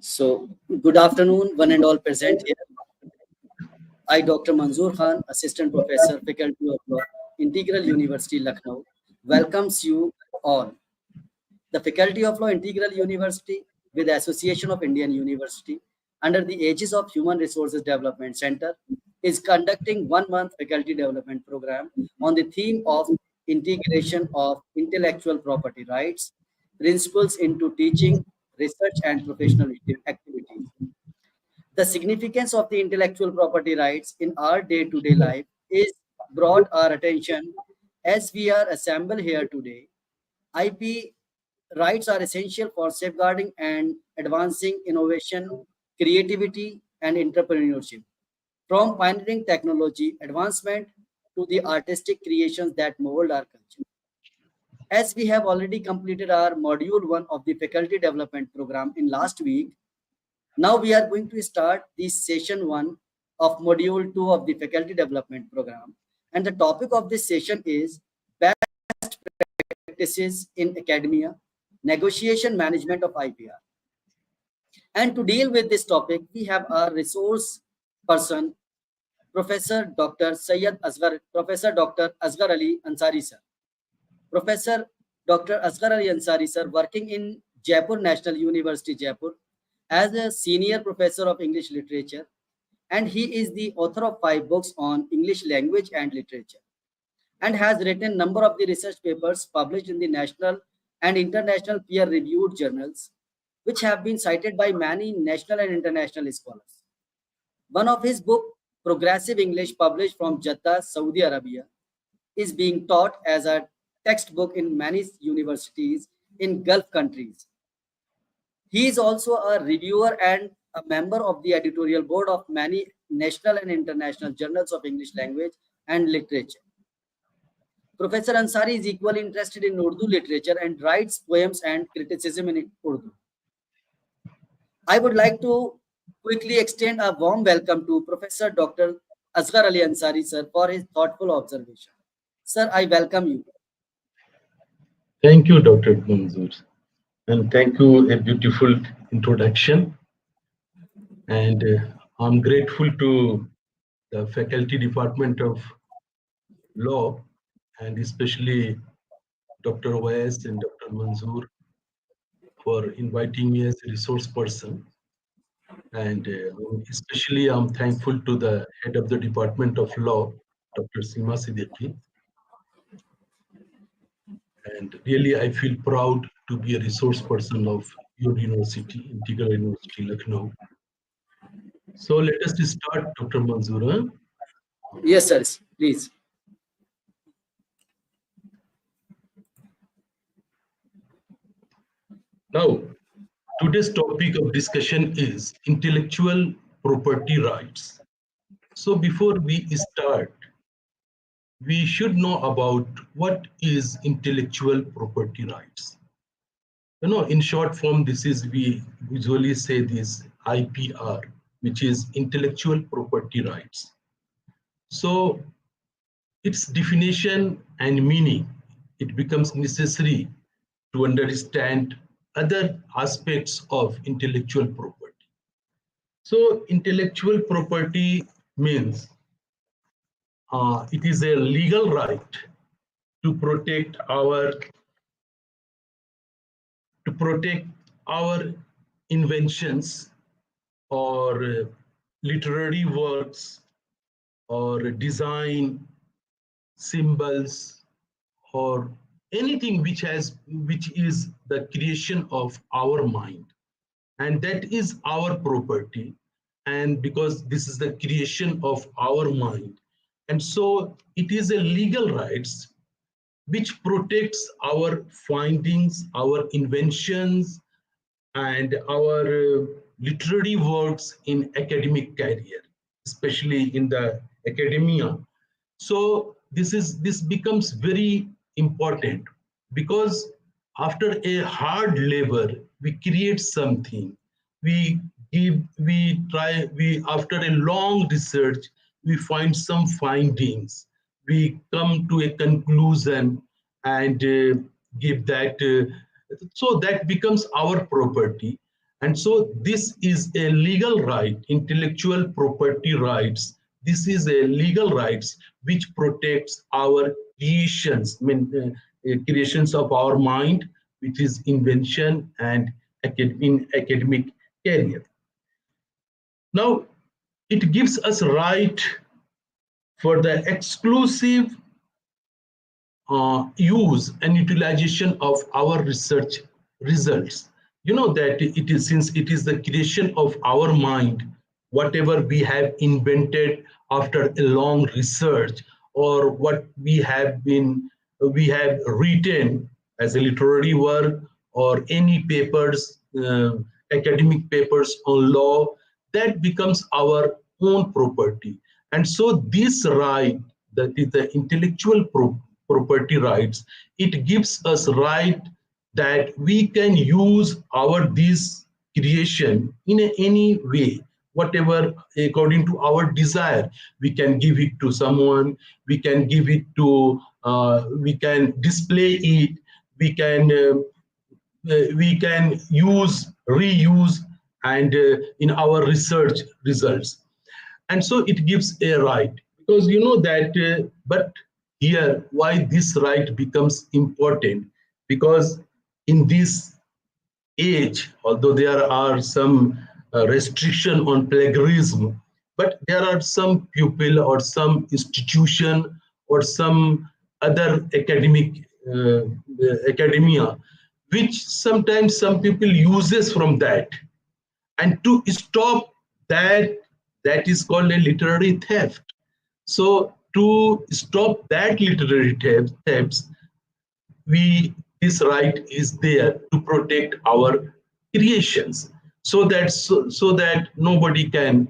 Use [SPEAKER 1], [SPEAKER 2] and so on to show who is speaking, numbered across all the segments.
[SPEAKER 1] So, good afternoon, one and all present here. I, Dr. Manzoor Khan, Assistant Professor, Faculty of Law, Integral University, Lucknow, welcomes you all. The Faculty of Law, Integral University, with the Association of Indian University, under the aegis of Human Resources Development Center, is conducting 1 month faculty development program on the theme of integration of intellectual property rights, principles into teaching, research, and professional activities. The significance of the intellectual property rights in our day-to-day life is brought our attention as we are assembled here today. IP rights are essential for safeguarding and advancing innovation, creativity, and entrepreneurship. From pioneering technology advancement to the artistic creations that mold our culture. As we have already completed our module 1 of the faculty development program in last week, now we are going to start the session 1 of module 2 of the faculty development program. And the topic of this session is best practices in academia, negotiation management of IPR. And to deal with this topic, we have our resource person, Professor Dr. Asghar Ali Ansari sir. Professor Dr. Asghar Ali Ansari sir, working in Jaipur National University, Jaipur, as a senior professor of English literature, and he is the author of 5 books on English language and literature, and has written number of the research papers published in the national and international peer-reviewed journals, which have been cited by many national and international scholars. One of his book, Progressive English, published from Jeddah, Saudi Arabia, is being taught as a textbook in many universities in Gulf countries. He is also a reviewer and a member of the editorial board of many national and international journals of English language and literature. Professor Ansari is equally interested in Urdu literature and writes poems and criticism in Urdu. I would like to quickly extend a warm welcome to Professor Dr. Asghar Ali Ansari sir for his thoughtful observation. Sir, I welcome you.
[SPEAKER 2] Thank you, Dr. Manzoor. And thank you, a beautiful introduction. And I'm grateful to the Faculty Department of Law, and especially Dr. Wais and Dr. Manzoor for inviting me as a resource person. And especially I'm thankful to the head of the Department of Law, Dr. Seema Siddiqui. And really, I feel proud to be a resource person of your university, Integral University, Lucknow. So let us start, Dr. Manzoor.
[SPEAKER 1] Yes, sir, please.
[SPEAKER 2] Now, today's topic of discussion is intellectual property rights. So before we start, we should know about what is intellectual property rights. You know, in short form, we usually say this IPR, which is intellectual property rights. So its definition and meaning, it becomes necessary to understand other aspects of intellectual property. So intellectual property means it is a legal right to protect our inventions or literary works or design symbols or anything which is the creation of our mind, and that is our property. And because this is the creation of our mind, and so it is a legal rights which protects our findings, our inventions, and our literary works in academic career, especially in the academia. So this becomes very important because after a hard labor, we create something. After a long research, we find some findings. We come to a conclusion and give that. So that becomes our property. And so this is a legal right, intellectual property rights. This is a legal rights which protects our creations, creations of our mind, which is invention and in academic career. Now, it gives us right for the exclusive use and utilization of our research results. You know that it is, since it is the creation of our mind, whatever we have invented after a long research, or what we have written as a literary work, or any papers, academic papers on law, that becomes our own property. And so this right, that is the intellectual property rights, it gives us right that we can use our this creation in any way, whatever according to our desire. We can give it to someone, we can give it to we can display it, we can we can use, reuse, and in our research results. And so it gives a right, because you know that but here why this right becomes important, because in this age, although there are some restriction on plagiarism, but there are some pupil or some institution or some other academia, which sometimes some people uses from that. And to stop that, that is called a literary theft. So to stop that literary thefts, we this right is there to protect our creations, so that nobody can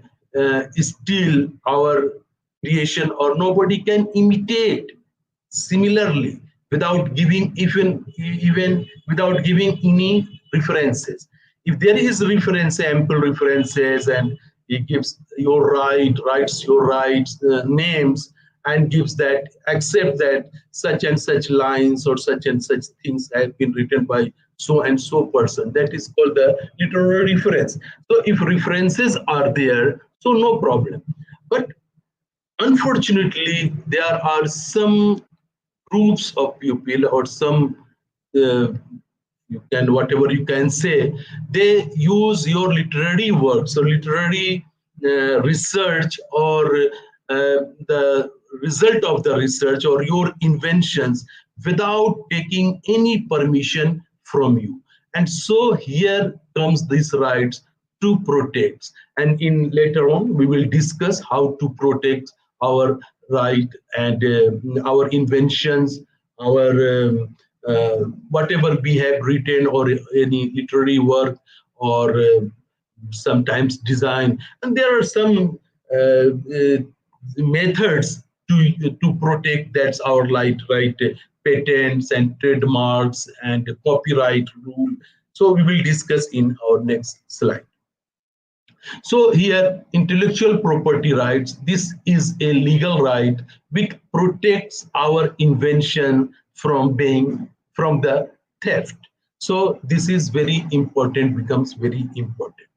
[SPEAKER 2] steal our creation, or nobody can imitate similarly without giving even without giving any references. If there is reference, ample references, and he gives your writes your rights, names, and gives that, accept that such and such lines or such and such things have been written by so and so person, that is called the literary reference. So if references are there, so no problem. But unfortunately, there are some groups of people, or some uh, you can, whatever you can say, they use your literary works or literary research, or the result of the research or your inventions without taking any permission from you. And so here comes these rights to protect, and in later on we will discuss how to protect our right and our inventions, our whatever we have written, or any literary work, or sometimes design. And there are some methods to protect, that's our right, patents and trademarks and copyright rule. So we will discuss in our next slide. So here, intellectual property rights, this is a legal right which protects our invention from the theft. So this is very important, becomes very important.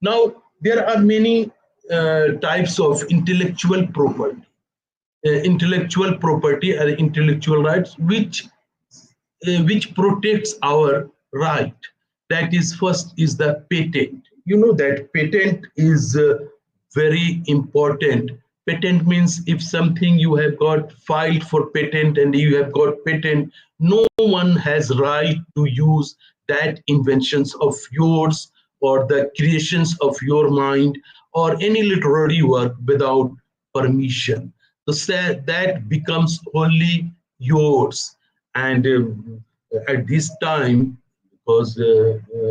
[SPEAKER 2] Now, there are many types of intellectual property and intellectual rights which protects our right. That is, first is the patent. You know that patent is very important. Patent means if something you have got filed for patent and you have got patent, no one has right to use that inventions of yours, or the creations of your mind, or any literary work without permission. So that becomes only yours. And at this time, because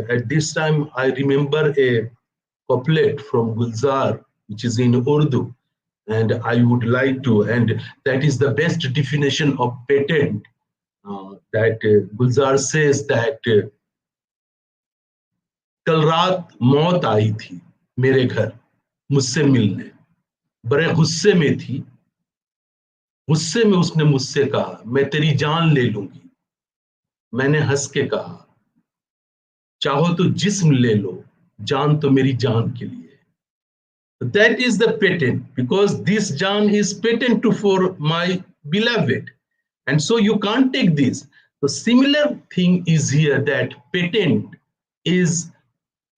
[SPEAKER 2] at this time I remember a couplet from Gulzar, which is in Urdu, and I would like to, and that is the best definition of patent. That Gulzar says that कल रात मौत आई थी मेरे घर मुझसे मिलने, बड़े गुस्से में थी, गुस्से में उसने मुझसे कहा मैं तेरी जान ले लूंगी, मैंने हंस के कहा चाहो तो जिस्म ले लो, जान तो मेरी जान के लिए. That is the patent, because this jaan is patent to for my beloved, and so you can't take this. The similar thing is here, that patent is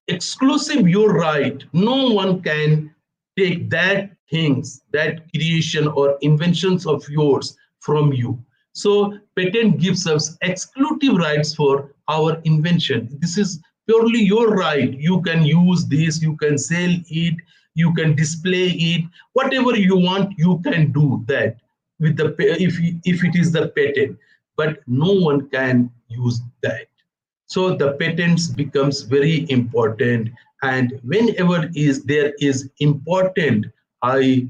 [SPEAKER 2] exclusive your right. No one can take that things, that creation or inventions of yours from you. So patent gives us exclusive rights for our invention. This is purely your right. You can use this, you can sell it, you can display it, whatever you want, you can do that with the if it is the patent, but no one can use that. So the patents becomes very important, and whenever is there is important, I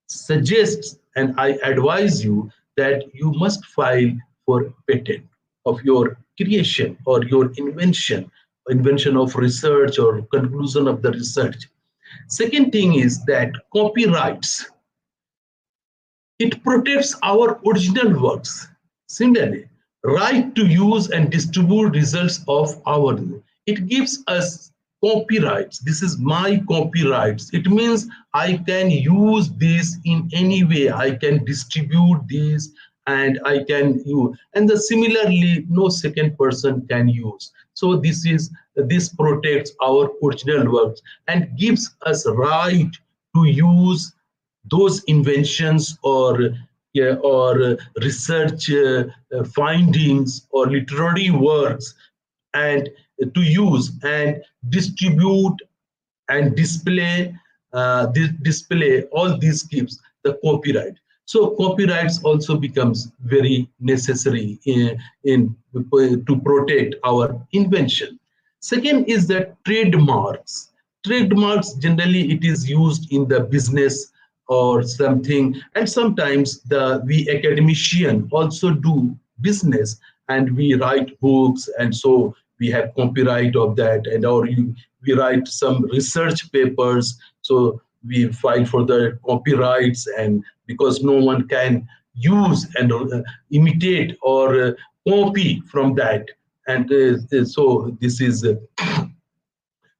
[SPEAKER 2] suggest and I advise you that you must file for patent of your creation or your invention of research or conclusion of the research. Second thing is that copyrights, it protects our original works. Similarly, right to use and distribute results of our, it gives us copyrights. This is my copyrights. It means I can use this in any way. I can distribute this and I can use. And the similarly, no second person can use. So this protects our original works and gives us right to use those inventions or yeah, or research findings or literary works, and to use and distribute and display all these gives the copyright. So copyrights also becomes very necessary in to protect our invention. Second is that trademarks. Trademarks, generally it is used in the business or something, and sometimes we academician also do business, and we write books, and so we have copyright of that, and we write some research papers, so we file for the copyrights, and because no one can use and imitate or copy from that, and so this is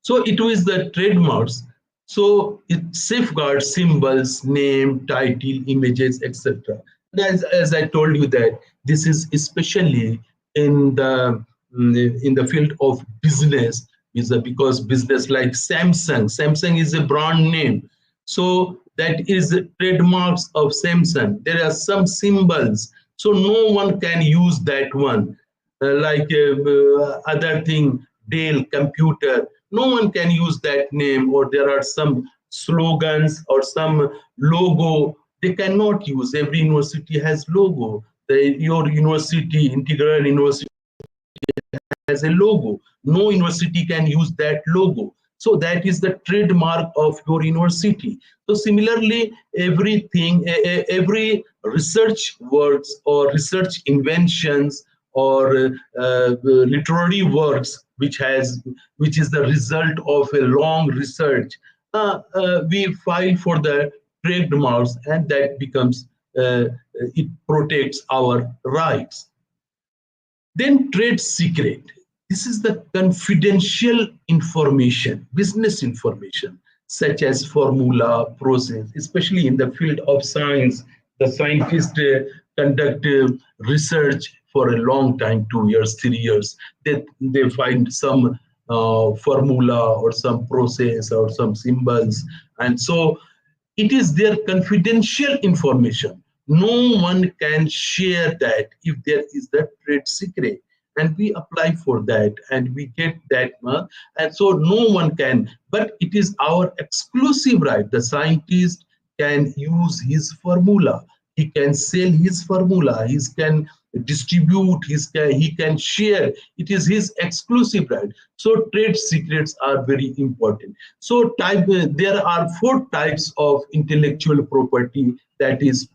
[SPEAKER 2] so it was the trademarks. So it safeguards symbols, name, title, images, etc. As I told you that this is especially in the field of business, is because business like Samsung is a brand name. So that is trademarks of Samsung. There are some symbols, so no one can use that one. Like other thing, Dell computer, no one can use that name, or there are some slogans or some logo they cannot use. Every university has logo. Your university, Integral University, as a logo. No university can use that logo. So that is the trademark of your university. So similarly, every research works or research inventions or literary works which is the result of a long research, we file for the trademarks, and that becomes it protects our rights. Then trade secret. This is the confidential information, business information, such as formula, process, especially in the field of science. The scientists conduct research for a long time, 2 years, 3 years. They find some formula or some process or some symbols. And so it is their confidential information. No one can share that if there is that trade secret. And we apply for that and we get that. And so no one can, but it is our exclusive right. The scientist can use his formula. He can sell his formula. He can distribute. He can share. It is his exclusive right. So trade secrets are very important. So there are four types of intellectual property, that is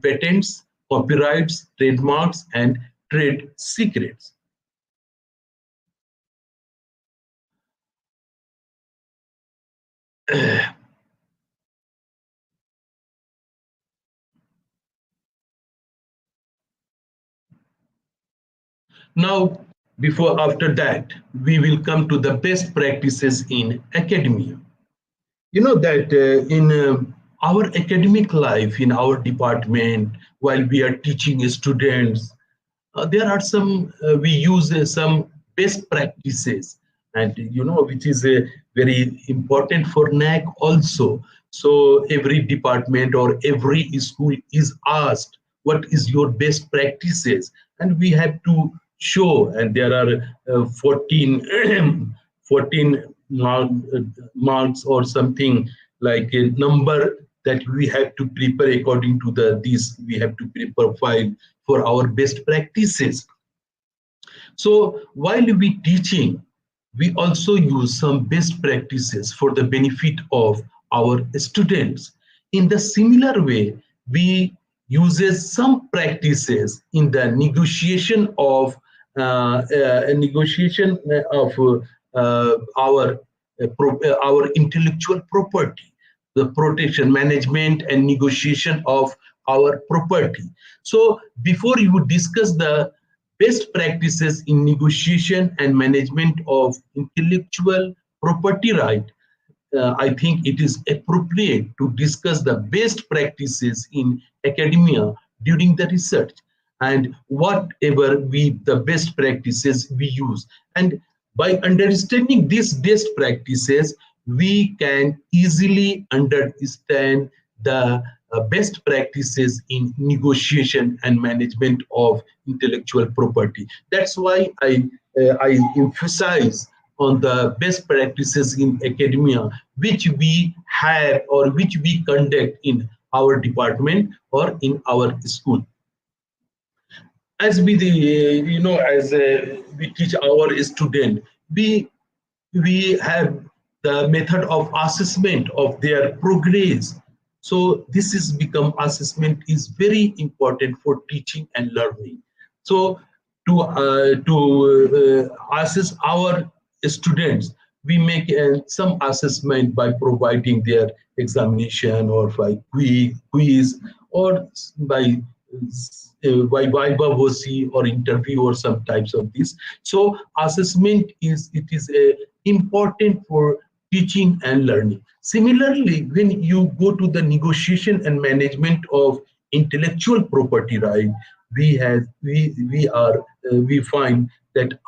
[SPEAKER 2] patents, copyrights, trademarks, and trade secrets. Now, Before after that, we will come to the best practices in academia. You know that in our academic life, in our department, while we are teaching students, there are some we use some best practices, and which is very important for NAC also. So every department or every school is asked what is your best practices, and we have to show, and there are 14 14 marks or something, like a number that we have to prepare according to the this we have to prepare file for our best practices. So while we teaching, we also use some best practices for the benefit of our students. In the similar way, we uses some practices in the negotiation of our intellectual property, the protection, management, and negotiation of our property. So before you discuss the best practices in negotiation and management of intellectual property right, I think it is appropriate to discuss the best practices in academia during the research, and whatever the best practices we use. And by understanding these best practices, we can easily understand the best practices in negotiation and management of intellectual property. That's why I emphasize on the best practices in academia, which we have or which we conduct in our department or in our school. As we the as we teach our student, we have the method of assessment of their progress. So this is become assessment is very important for teaching and learning. So to assess our students, we make some assessment by providing their examination or by quiz or by viva voce or interview or some types of this. So assessment is important for teaching and learning. Similarly, when you go to the negotiation and management of intellectual property right, we find that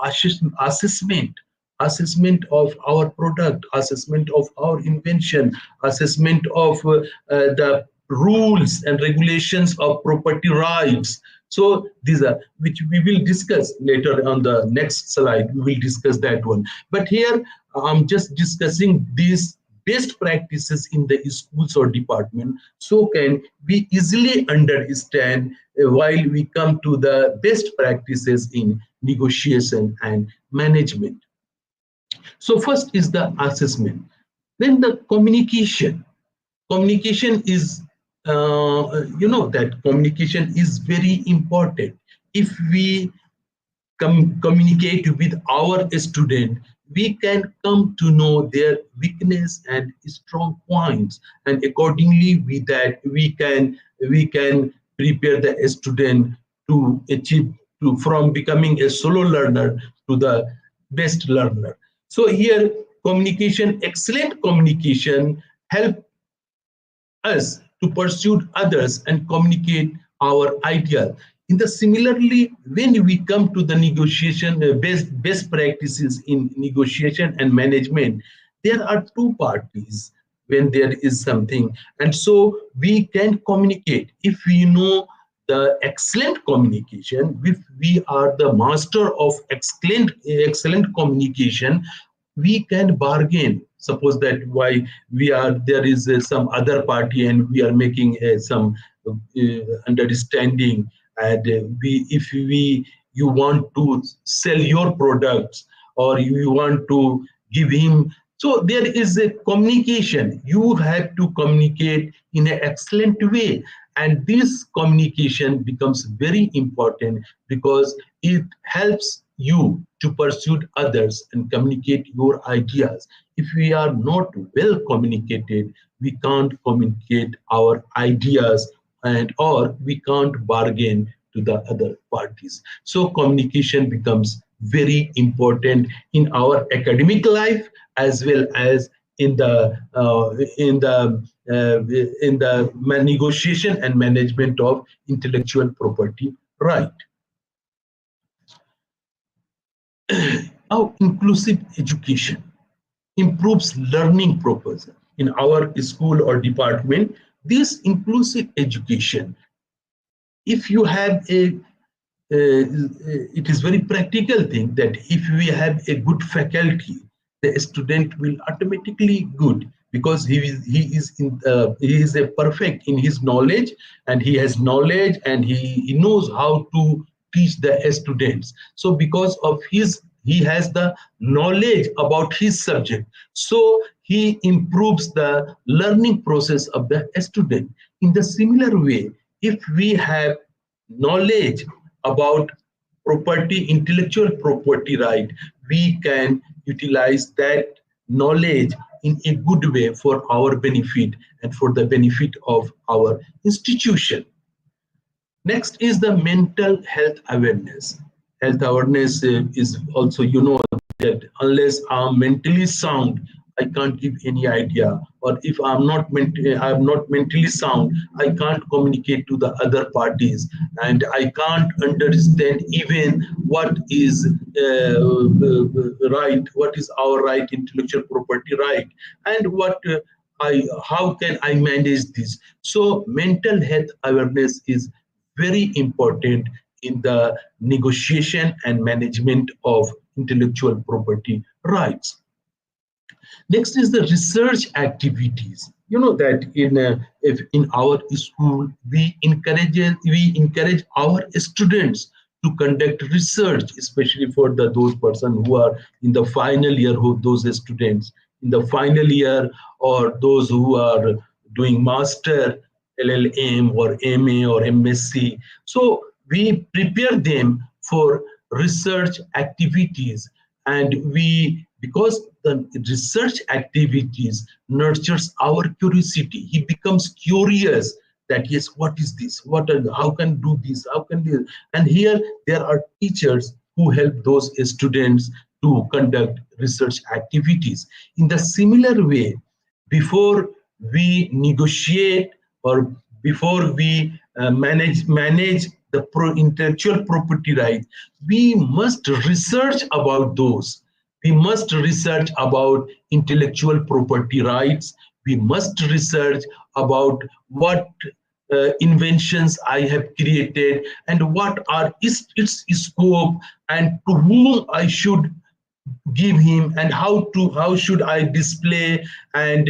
[SPEAKER 2] assessment of our product, assessment of our invention, assessment of the rules and regulations of property rights. So these are which we will discuss later on the next slide. We will discuss that one. But here I'm just discussing these best practices in the schools or department, so can we easily understand while we come to the best practices in negotiation and management. So first is the assessment, then the communication. Communication is that communication is very important. If we communicate with our student, we can come to know their weakness and strong points, and accordingly with that we can prepare the student to achieve to from becoming a solo learner to the best learner. So here communication, excellent communication help us to pursue others and communicate our idea. In the similarly, when we come to the negotiation, best practices in negotiation and management, there are two parties when there is something, and so we can communicate. If we know the excellent communication, if we are the master of excellent communication, we can bargain. Suppose that why we are there is some other party and we are making some understanding, and we if we you want to sell your products or you want to give him, so there is a communication. You have to communicate in an excellent way, and this communication becomes very important because it helps you to pursue others and communicate your ideas. If we are not well communicated, we can't communicate our ideas, and or we can't bargain to the other parties. So communication becomes very important in our academic life as well as in the negotiation and management of intellectual property right. Now, inclusive education improves learning purpose in our school or department. This inclusive education, if you have it is very practical thing that if we have a good faculty, the student will automatically good because he is a perfect in his knowledge, and he has knowledge, and he knows how to teach the students. So because of his, he has the knowledge about his subject, so he improves the learning process of the student. In the similar way, if we have knowledge about property, intellectual property right, we can utilize that knowledge in a good way for our benefit and for the benefit of our institution. Next is the mental health awareness. Health awareness is also, that unless I'm mentally sound, I can't give any idea. Or if I'm not mentally sound, I can't communicate to the other parties, and I can't understand even what is right, what is our right, intellectual property right, and how can I manage this? So mental health awareness is very important in the negotiation and management of intellectual property rights. Next is the research activities. You know that if in our school we encourage our students to conduct research, especially for those persons who are in the final year, who those students in the final year, or those who are doing master, LLM or MA or MSc. So we prepare them for research activities, and we, because the research activities nurtures our curiosity, he becomes curious that yes, what is this, how can do this, how can this. And here there are teachers who help those students to conduct research activities. In the similar way, before we negotiate, or before we manage the intellectual property right, we must research about those. We must research about intellectual property rights. We must research about what inventions I have created, and what are its scope, and to whom I should give him, and how should I display, and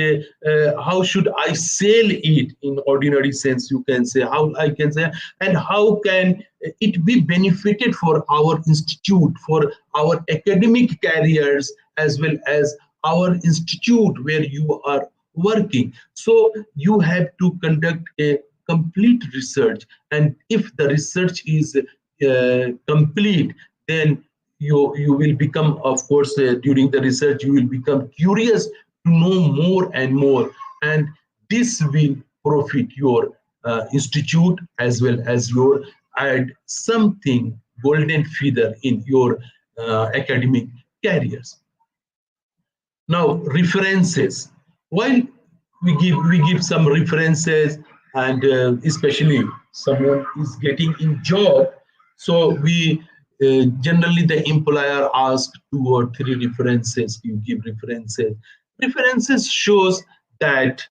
[SPEAKER 2] how should I sell it in ordinary sense, you can say, how I can say, and how can it be benefited for our institute, for our academic careers, as well as our institute where you are working. So you have to conduct a complete research, and if the research is complete, then you will become, of course, during the research you will become curious to know more and more, and this will profit your institute, as well as your add something golden feather in your academic careers. Now, references. While we give some references, and especially someone is getting in job, so we generally the employer asks 2 or 3 references. You give references. References shows that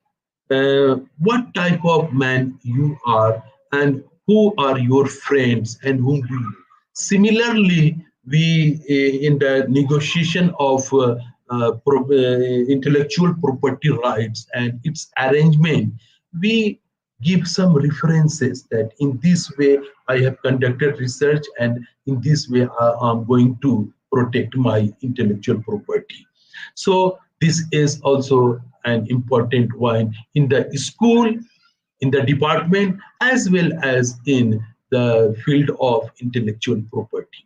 [SPEAKER 2] what type of man you are, and who are your friends, and whom do you. Similarly, we in the negotiation of intellectual property rights and its arrangement, we give some references that in this way I have conducted research, and in this way I'm going to protect my intellectual property. So this is also an important one in the school, in the department, as well as in the field of intellectual property.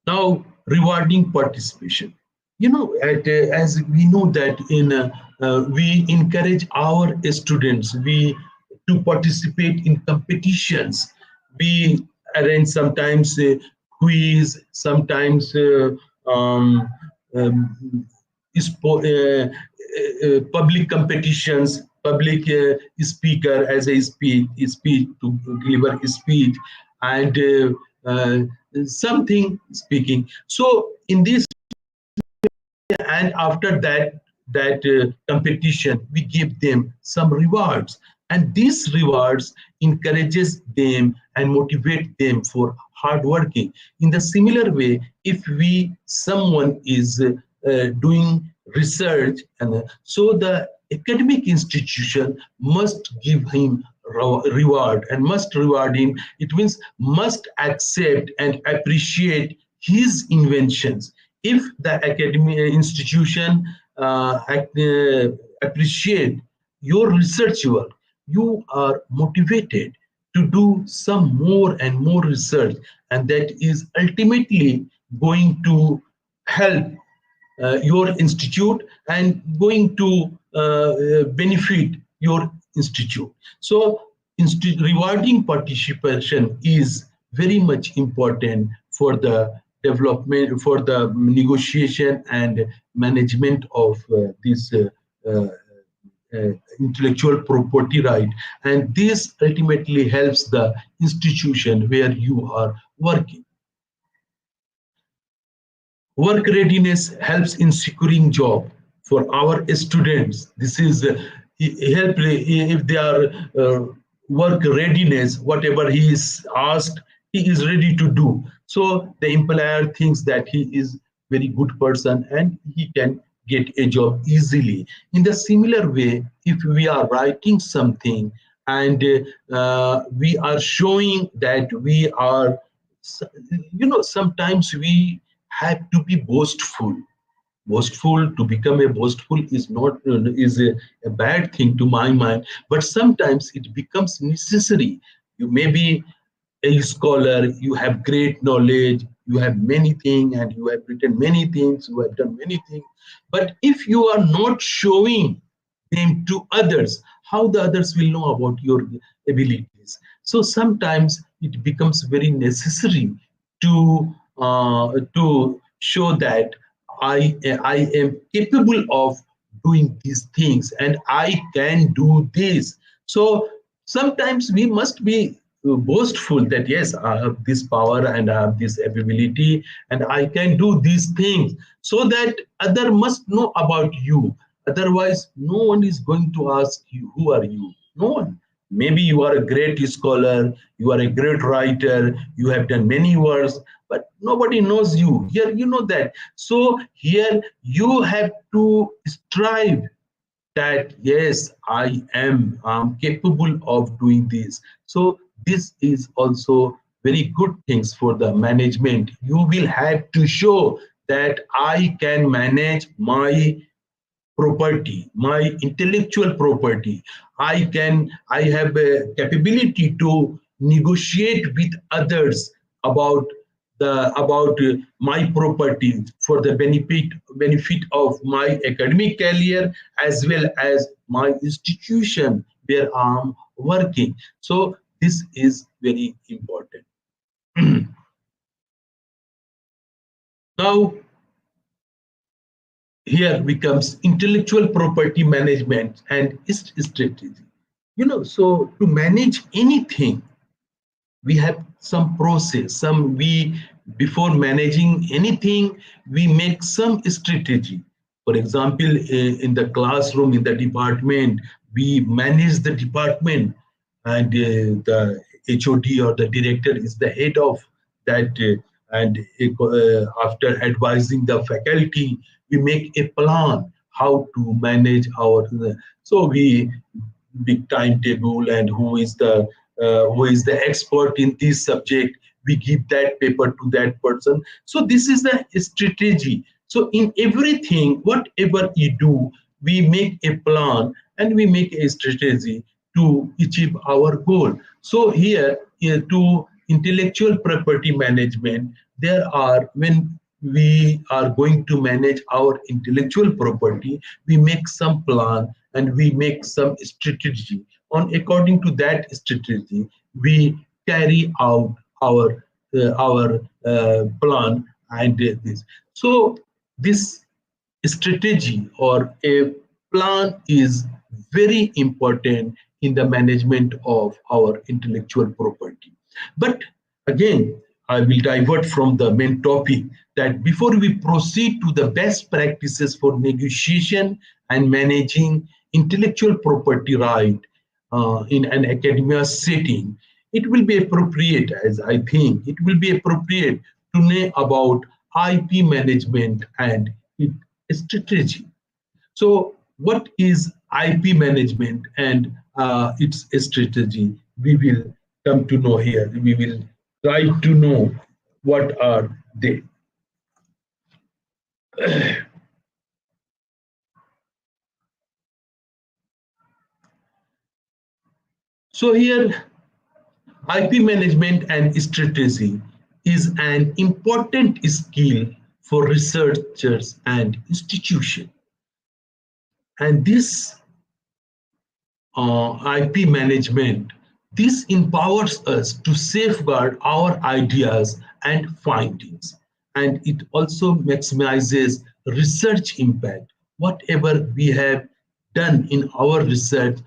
[SPEAKER 2] Now, rewarding participation. As we know that we encourage our students to participate in competitions. We arrange sometimes quiz, sometimes um, um, public competitions, public speaker as a speech to deliver a speech, and something speaking. So in this, and after that competition, we give them some rewards, and these rewards encourages them and motivate them for hard working. In the similar way, if we someone is doing research, and so the academic institution must give him reward and must reward him. It means must accept and appreciate his inventions. If the academic institution appreciate your research work, you are motivated to do some more and more research, and that is ultimately going to help your institute and going to benefit your institute. So rewarding participation is very much important for the development, for the negotiation and management of this uh, intellectual property right, and this ultimately helps the institution where you are working. Work readiness helps in securing job for our students. This is help if they are work readiness, whatever he is asked, he is ready to do. So the employer thinks that he is very good person and he can get a job easily. In the similar way, if we are writing something and we are showing that we are, sometimes we have to be boastful. To become a boastful is not is a bad thing to my mind, but sometimes it becomes necessary. You may be a scholar, you have great knowledge, you have many things, and you have written many things, you have done many things. But if you are not showing them to others, how the others will know about your abilities? So sometimes it becomes very necessary to show that I am capable of doing these things and I can do this. So sometimes we must be boastful that yes, I have this power and I have this ability and I can do these things, so that other must know about you. Otherwise no one is going to ask you who are you. No one. Maybe you are a great scholar, you are a great writer, you have done many works, but nobody knows you. Here you know that. So here you have to strive that yes, I am capable of doing this. So this is also very good things for the management. You will have to show that I can manage my property, my intellectual property. I have a capability to negotiate with others about my property for the benefit of my academic career as well as my institution where I'm working. So this is very important. Now here becomes intellectual property management and its strategy. So to manage anything, we have some process, some we before managing anything, we make some strategy. For example, in the classroom, in the department, we manage the department, and the HOD or the director is the head of that, and after advising the faculty, we make a plan how to manage our, so we big timetable, and who is the expert in this subject, we give that paper to that person. So this is the strategy. So in everything whatever you do, we make a plan and we make a strategy to achieve our goal. So here, to intellectual property management, there are, when we are going to manage our intellectual property, we make some plan and we make some strategy. On according to that strategy, we carry out our plan and this. So this strategy or a plan is very important in the management of our intellectual property. But again, I will divert from the main topic that before we proceed to the best practices for negotiation and managing intellectual property right in an academia setting, it will be appropriate, as I think, it will be appropriate to know about IP management and its strategy. So, what is IP management and its strategy? We will come to know here. We will try to know what are they. So here, IP management and strategy is an important skill for researchers and institutions. And this IP management, this empowers us to safeguard our ideas and findings. And it also maximizes research impact. Whatever we have done in our research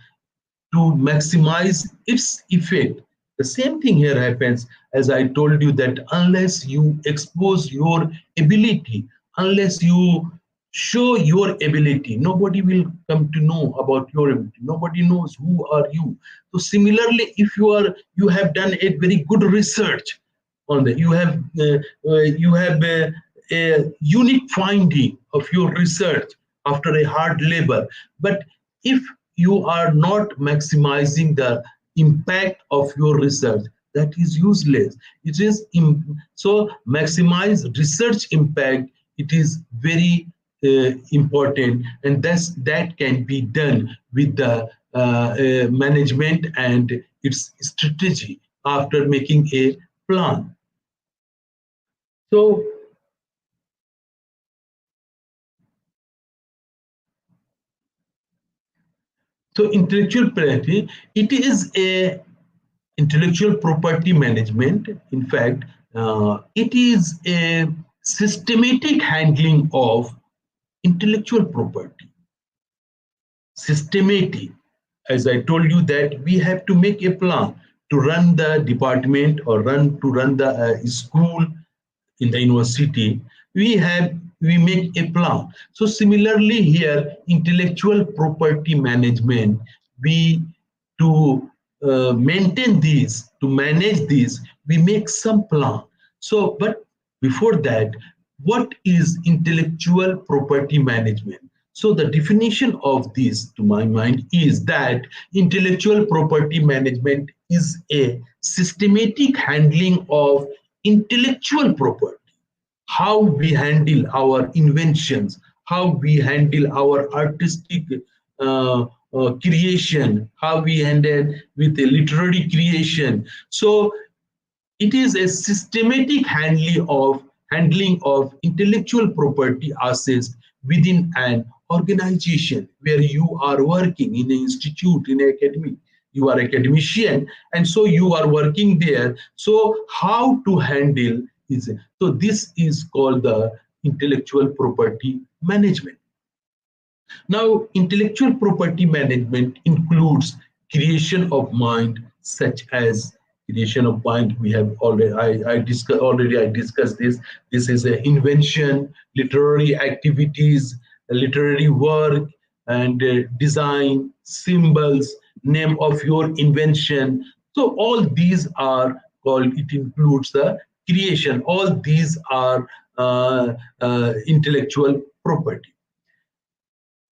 [SPEAKER 2] to maximize its effect. The same thing here happens, as I told you, that unless you expose your ability, unless you show your ability, nobody will come to know about your ability. Nobody knows who are you. So similarly, if you have done a very good research on that, you have a unique finding of your research after a hard labor. But if you are not maximizing the impact of your research, that is useless. It is so maximize research impact. It is very important, and that can be done with the management and its strategy after making a plan. So intellectual property, it is a intellectual property management. In fact, it is a systematic handling of intellectual property. Systematic, as I told you, that we have to make a plan to run the department or run the school in the university. We make a plan. So similarly here, intellectual property management, we to maintain these, to manage these, we make some plan. So, but before that, what is intellectual property management? So the definition of this, to my mind, is that intellectual property management is a systematic handling of intellectual property. How we handle our inventions, how we handle our artistic creation, how we handle with a literary creation. So it is a systematic handling of intellectual property assets within an organization where you are working in an institute, in an academy. You are academician, and so you are working there. So how to handle is so this is called the intellectual property management. Now, intellectual property management includes creation of mind, such as creation of mind. We have already I discussed this. This is an invention, literary activities, literary work, and design, symbols, name of your invention. So all these are called. It includes the creation. All these are intellectual property.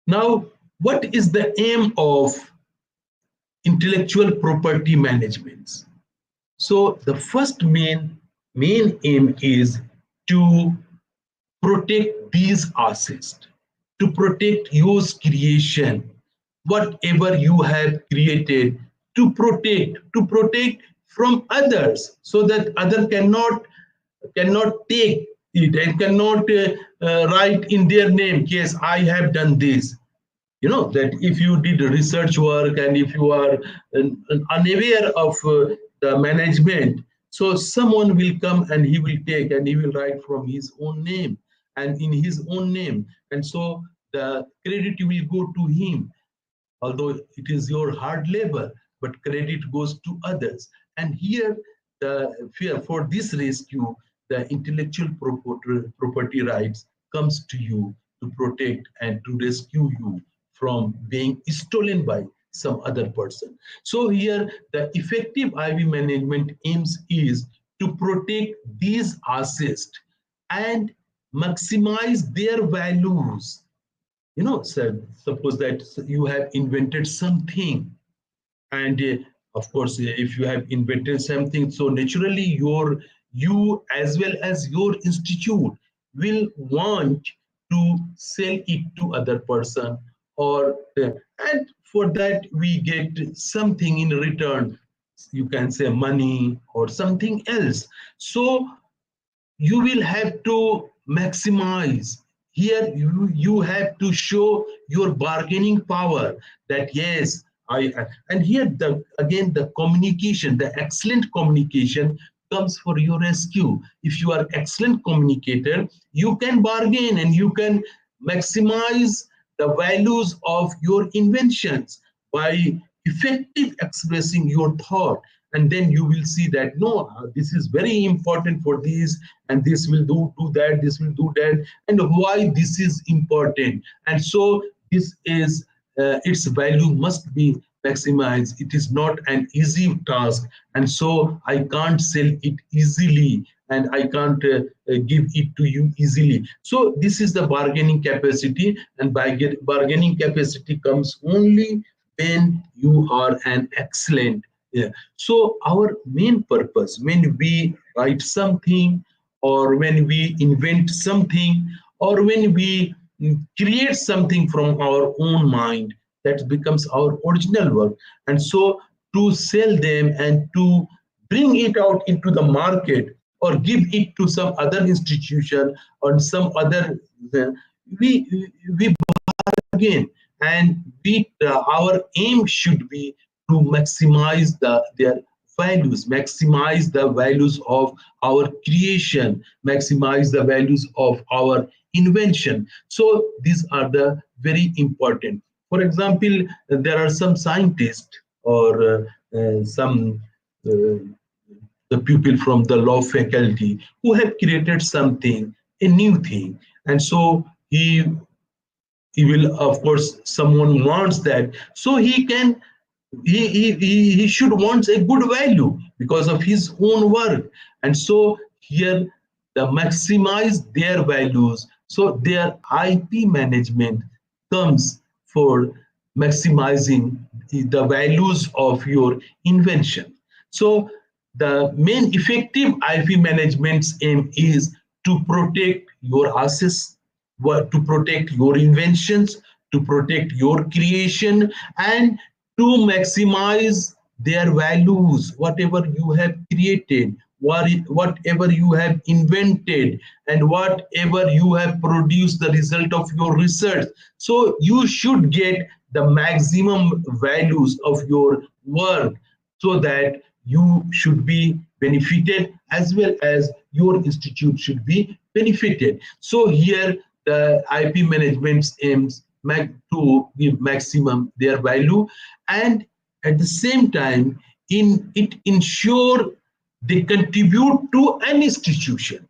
[SPEAKER 2] Now, what is the aim of intellectual property management? So the first main aim is to protect these assets, to protect your creation, whatever you have created, to protect from others, so that other cannot take it and cannot write in their name, yes, I have done this. You know that if you did research work and if you are unaware of the management, So someone will come and he will take and he will write from his own name and in his own name. And so the credit will go to him, although it is your hard labor, but credit goes to others. And here, the fear for this rescue, the intellectual property rights comes to you to protect and to rescue you from being stolen by some other person. So here, the effective IV management aims is to protect these assets and maximize their values. So suppose that you have invented something, and of course, if you have invented something, so naturally you as well as your institute will want to sell it to other person, or and for that we get something in return. You can say money or something else. So you will have to maximize. Here you have to show your bargaining power, that yes, and here the again the communication, the excellent communication comes for your rescue. If you are excellent communicator, you can bargain and you can maximize the values of your inventions by effective expressing your thought. And then you will see that no, this is very important for this, and this will do that, this will do that, and why this is important. And so this is its value must be maximized. It is not an easy task, and so I can't sell it easily, and I can't give it to you easily. So this is the bargaining capacity, and bargaining capacity comes only when you are an excellent. Yeah. So our main purpose when we write something, or when we invent something, or when we create something from our own mind, that becomes our original work. And so to sell them and to bring it out into the market, or give it to some other institution or some other, we again, and our aim should be to maximize their values, maximize the values of our creation, maximize the values of our invention. So these are the very important. For example, there are some scientists, or some uh, the people from the law faculty who have created something, a new thing. And so he will, of course, someone wants that, so he can, he should want a good value because of his own work. And so here the maximize their values, so their IP management comes for maximizing the values of your invention. So the main effective IP management's aim is to protect your assets, to protect your inventions, to protect your creation, and to maximize their values, whatever you have created, whatever you have invented, and whatever you have produced the result of your research. So you should get the maximum values of your work, so that you should be benefited as well as your institute should be benefited. So here the IP management aims to give maximum their value, and at the same time in it ensure they contribute to an institution.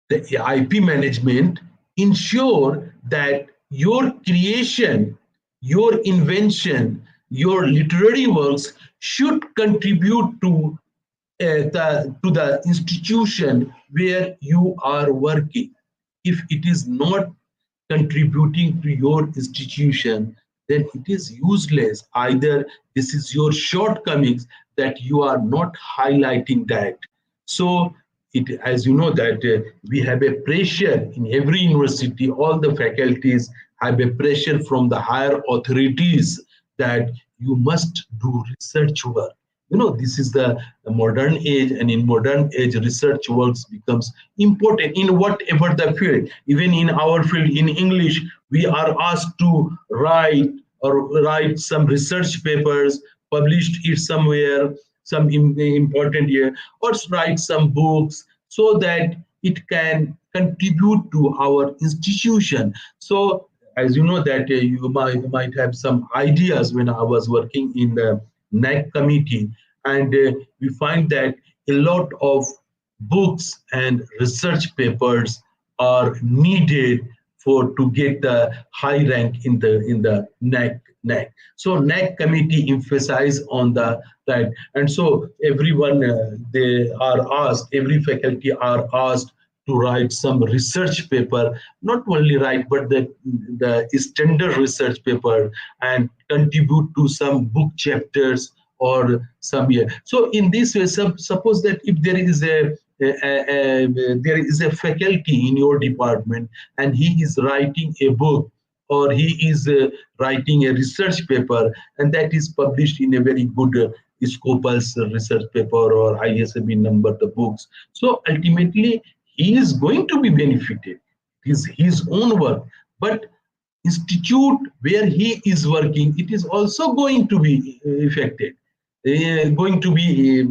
[SPEAKER 2] The IP management ensure that your creation, your invention, your literary works should contribute to the institution where you are working. If it is not contributing to your institution, then it is useless. Either this is your shortcomings that you are not highlighting that. So it, as you know, that we have a pressure in every university, all the faculties have a pressure from the higher authorities that you must do research work. This is the modern age, and in modern age research works becomes important in whatever the field. Even in our field, in English, we are asked to write some research papers, published it somewhere, some important year, or write some books so that it can contribute to our institution. So as you know that you might have some ideas. When I was working in the NAC committee, and we find that a lot of books and research papers are needed for to get the high rank in the NAC. So NAC committee emphasize on the that, and so everyone they are asked, every faculty are asked to write some research paper, not only write but the standard research paper, and contribute to some book chapters or some year. So in this way, suppose that if there is there is a faculty in your department and he is writing a book, or he is writing a research paper, and that is published in a very good Scopus research paper or ISB number the books. So ultimately he is going to be benefited. It is his own work, but institute where he is working, it is also going to be affected, going to be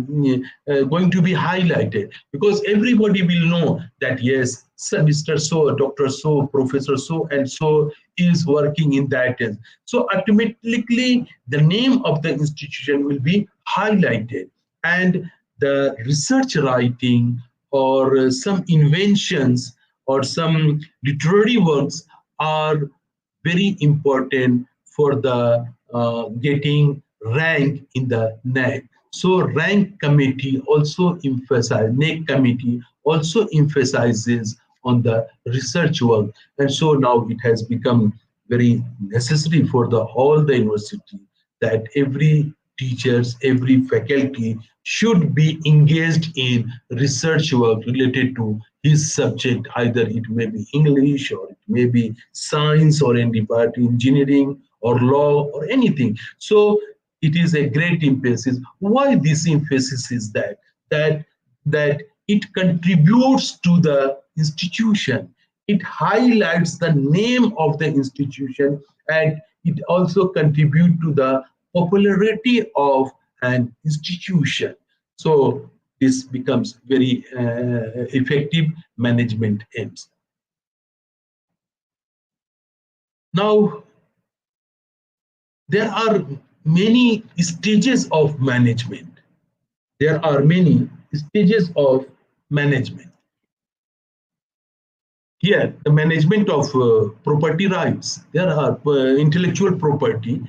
[SPEAKER 2] highlighted, because everybody will know that yes, Mr. So, Dr. So, Professor So and so is working in that. So automatically the name of the institution will be highlighted, and the research writing or some inventions or some literary works are very important for the getting rank in the NAC. So rank committee also emphasize, NAC committee also emphasizes on the research work. And so now it has become very necessary for the all the university that every teachers, every faculty should be engaged in research work related to his subject. Either it may be English, or it may be science, or in department engineering or law or anything. So it is a great emphasis. Why this emphasis is that that it contributes to the institution. It highlights the name of the institution, and it also contributes to the popularity of an institution. So this becomes very effective management aims. Now, there are many stages of management. There are many stages of management. Here, the management of property rights. There are intellectual property.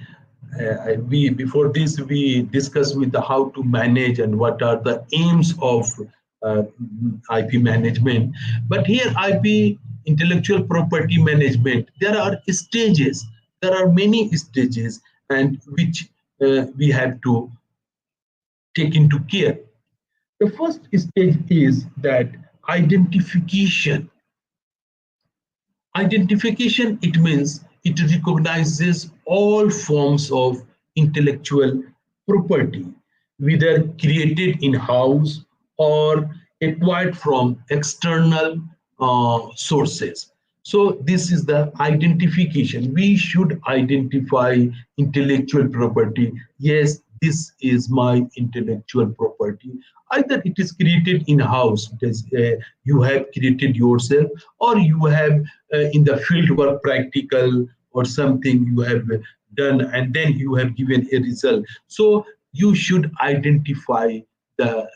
[SPEAKER 2] We before this we discussed with the how to manage and what are the aims of uh, IP management. But here, IP intellectual property management, there are stages. There are many stages, and which we have to take into care. The first stage is that identification. Identification, it means it recognizes all forms of intellectual property, whether created in-house or acquired from external sources. So this is the identification. We should identify intellectual property. Yes, this is my intellectual property. Either it is created in-house, it is, you have created yourself, or you have in the field work practical or something you have done, and then you have given a result. So you should identify the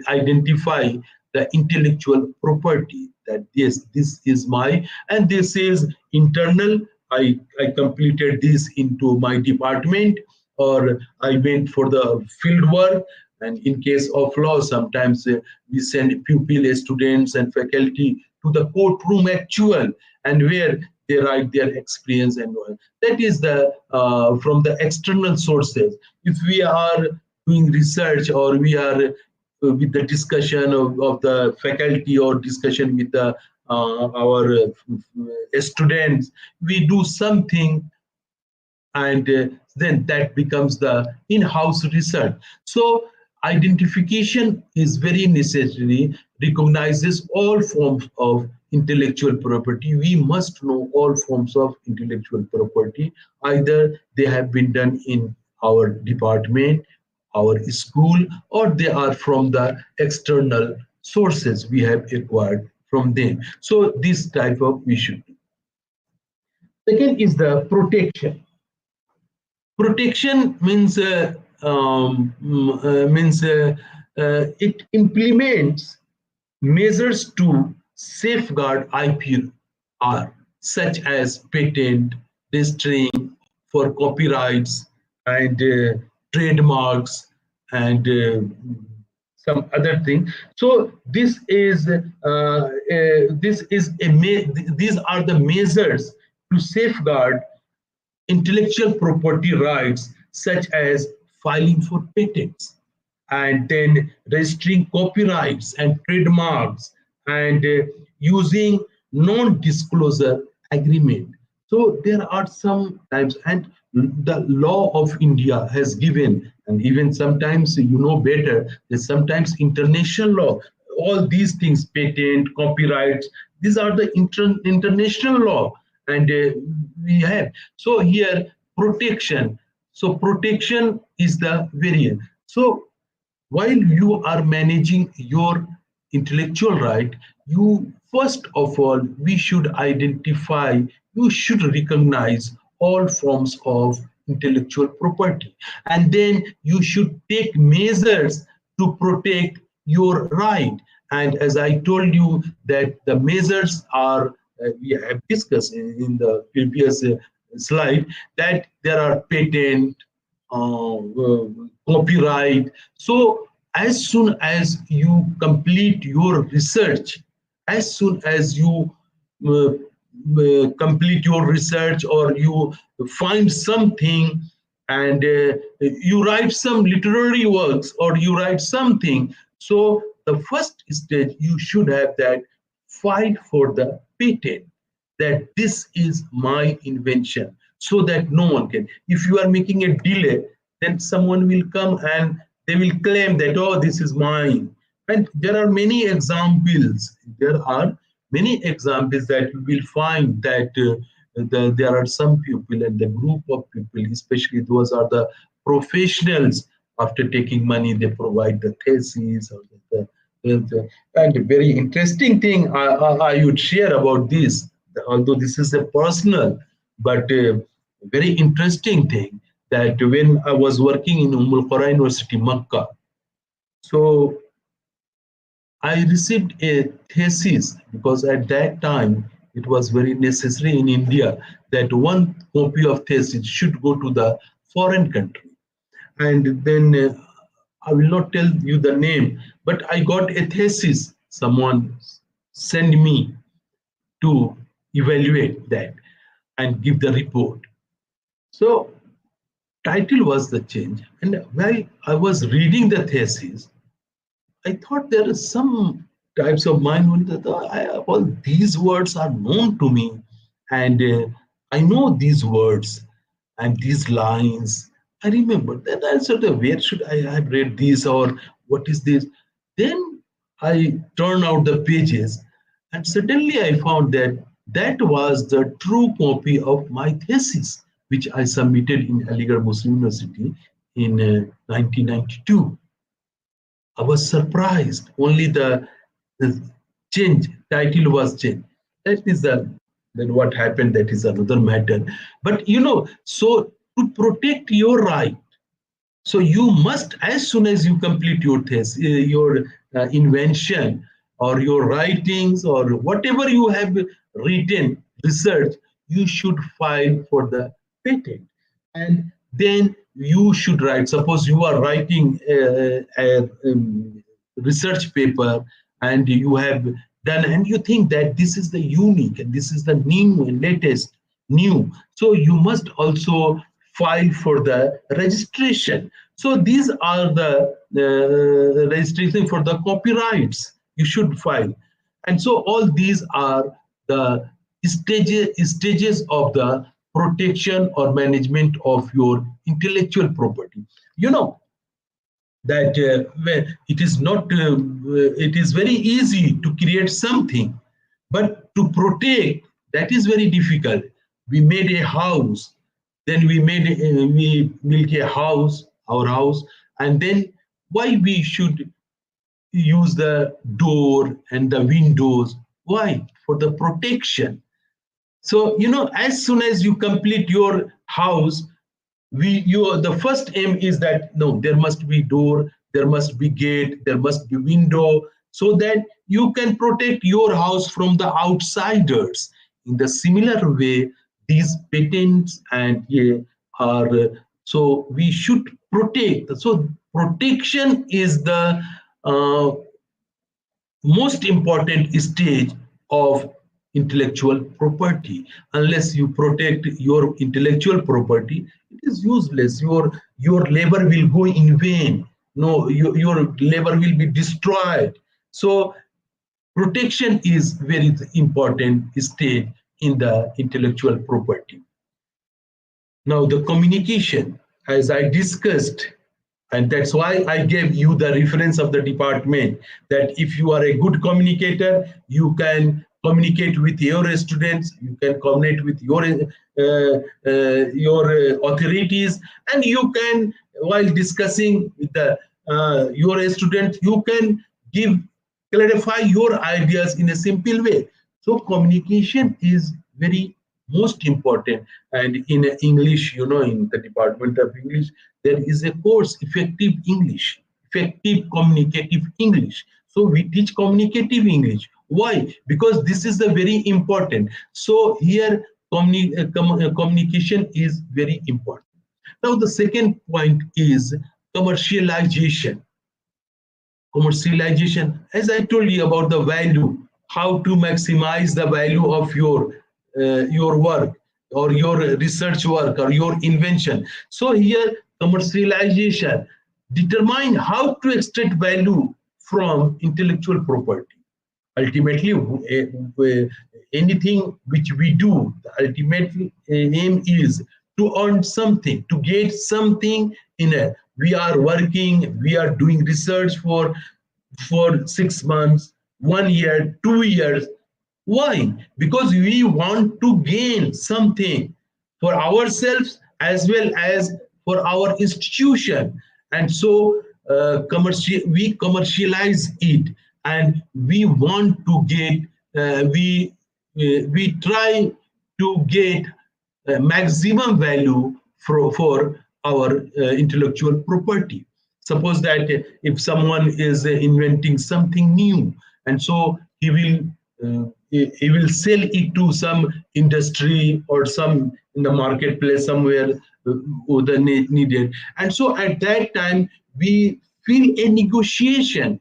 [SPEAKER 2] identify the intellectual property, that yes, this is my, and this is internal. I completed this into my department, or I went for the field work. And in case of law, sometimes we send pupil, students, and faculty to the courtroom actual, and where they write their experience and all. That is the from the external sources. If we are doing research, or we are with the discussion of the faculty, or discussion with the our students, we do something, and then that becomes the in-house research. So identification is very necessary, recognizes all forms of intellectual property. We must know all forms of intellectual property. Either they have been done in our department, our school, or they are from the external sources we have acquired from them. So this type of we should do. Second is the protection. Protection means it implements measures to safeguard IPR, such as patent, registering for copyrights and trademarks and some other thing. So these are the measures to safeguard intellectual property rights, such as filing for patents and then registering copyrights and trademarks and using non-disclosure agreement. So there are some types, and the law of India has given, and even sometimes you know better, there's sometimes international law. All these things, patent, copyrights, these are the international law, and we have. So here, protection. So protection is the variant. So while you are managing your intellectual right, you first of all, we should identify, you should recognize all forms of intellectual property, and then you should take measures to protect your right. And as I told you, that the measures are, we have discussed in the previous slide, that there are patent, copyright. So as soon as you complete your research, as soon as you complete your research, or you find something, and you write some literary works, or you write something, so the first stage you should have that, fight for the patent, that this is my invention, so that no one can. If you are making a delay, then someone will come and they will claim that, oh, this is mine. And there are many examples. There are many examples that you will find that there are some people, and the group of people, especially those are the professionals. After taking money, they provide the thesis, or and a very interesting thing I would share about this, although this is a personal, but very interesting thing, that when I was working in Qura University, Makkah, so I received a thesis, because at that time it was very necessary in India that one copy of thesis should go to the foreign country. And then I will not tell you the name, but I got a thesis. Someone sent me to evaluate that and give the report. So title was the change. And while I was reading the thesis, I thought there are some types of mind that all these words are known to me, and I know these words and these lines. I remember. Then I said, where should I have read this, or what is this? Then I turned out the pages, and suddenly I found that that was the true copy of my thesis, which I submitted in Aligarh Muslim University in 1992. I was surprised. Only the change, title was changed. That is the, then what happened, that is another matter. But so to protect your right, so you must, as soon as you complete your thesis, your invention, or your writings, or whatever you have written, research, you should file for the patent. And then you should write. Suppose you are writing a research paper, and you have done, and you think that this is the unique, and this is the new and latest new. So you must also file for the registration. So these are the registration for the copyrights you should file. And so all these are the stages of the protection or management of your intellectual property. You know that where it is not, it is very easy to create something, but to protect, that is very difficult. We made a house, then we built a house, our house, and then why we should use the door and the windows. Why? For the protection. So as soon as you complete your house, the first aim is that no, there must be door, there must be gate, there must be window, so that you can protect your house from the outsiders. In the similar way, these patents and are so we should protect. So protection is the uh, most important stage of intellectual property. Unless you protect your intellectual property, it is useless. Your labor will go in vain. No, your labor will be destroyed. So protection is very important stage in the intellectual property. Now the communication, as I discussed, and that's why I gave you the reference of the department, that if you are a good communicator, you can communicate with your students, you can communicate with your authorities, and you can, while discussing with your students, you can give clarify your ideas in a simple way. So communication is very most important. And in English, in the department of English, there is a course, effective English, effective communicative English. So we teach communicative English. Why? Because this is the very important. So here communication is very important. Now the second point is commercialization. Commercialization, as I told you about the value, how to maximize the value of your work or your research work or your invention. So here commercialization determine how to extract value from intellectual property. Ultimately, anything which we do, the ultimate aim is to earn something, to get something. In a We are working, we are doing research for 6 months, 1 year, 2 years. Why? Because we want to gain something for ourselves as well as for our institution. And so we commercialize it, and we want to get, we try to get maximum value for our intellectual property. Suppose that if someone is inventing something new, and so he will sell it to some industry or some in the marketplace somewhere the needed. And so at that time we feel a negotiation,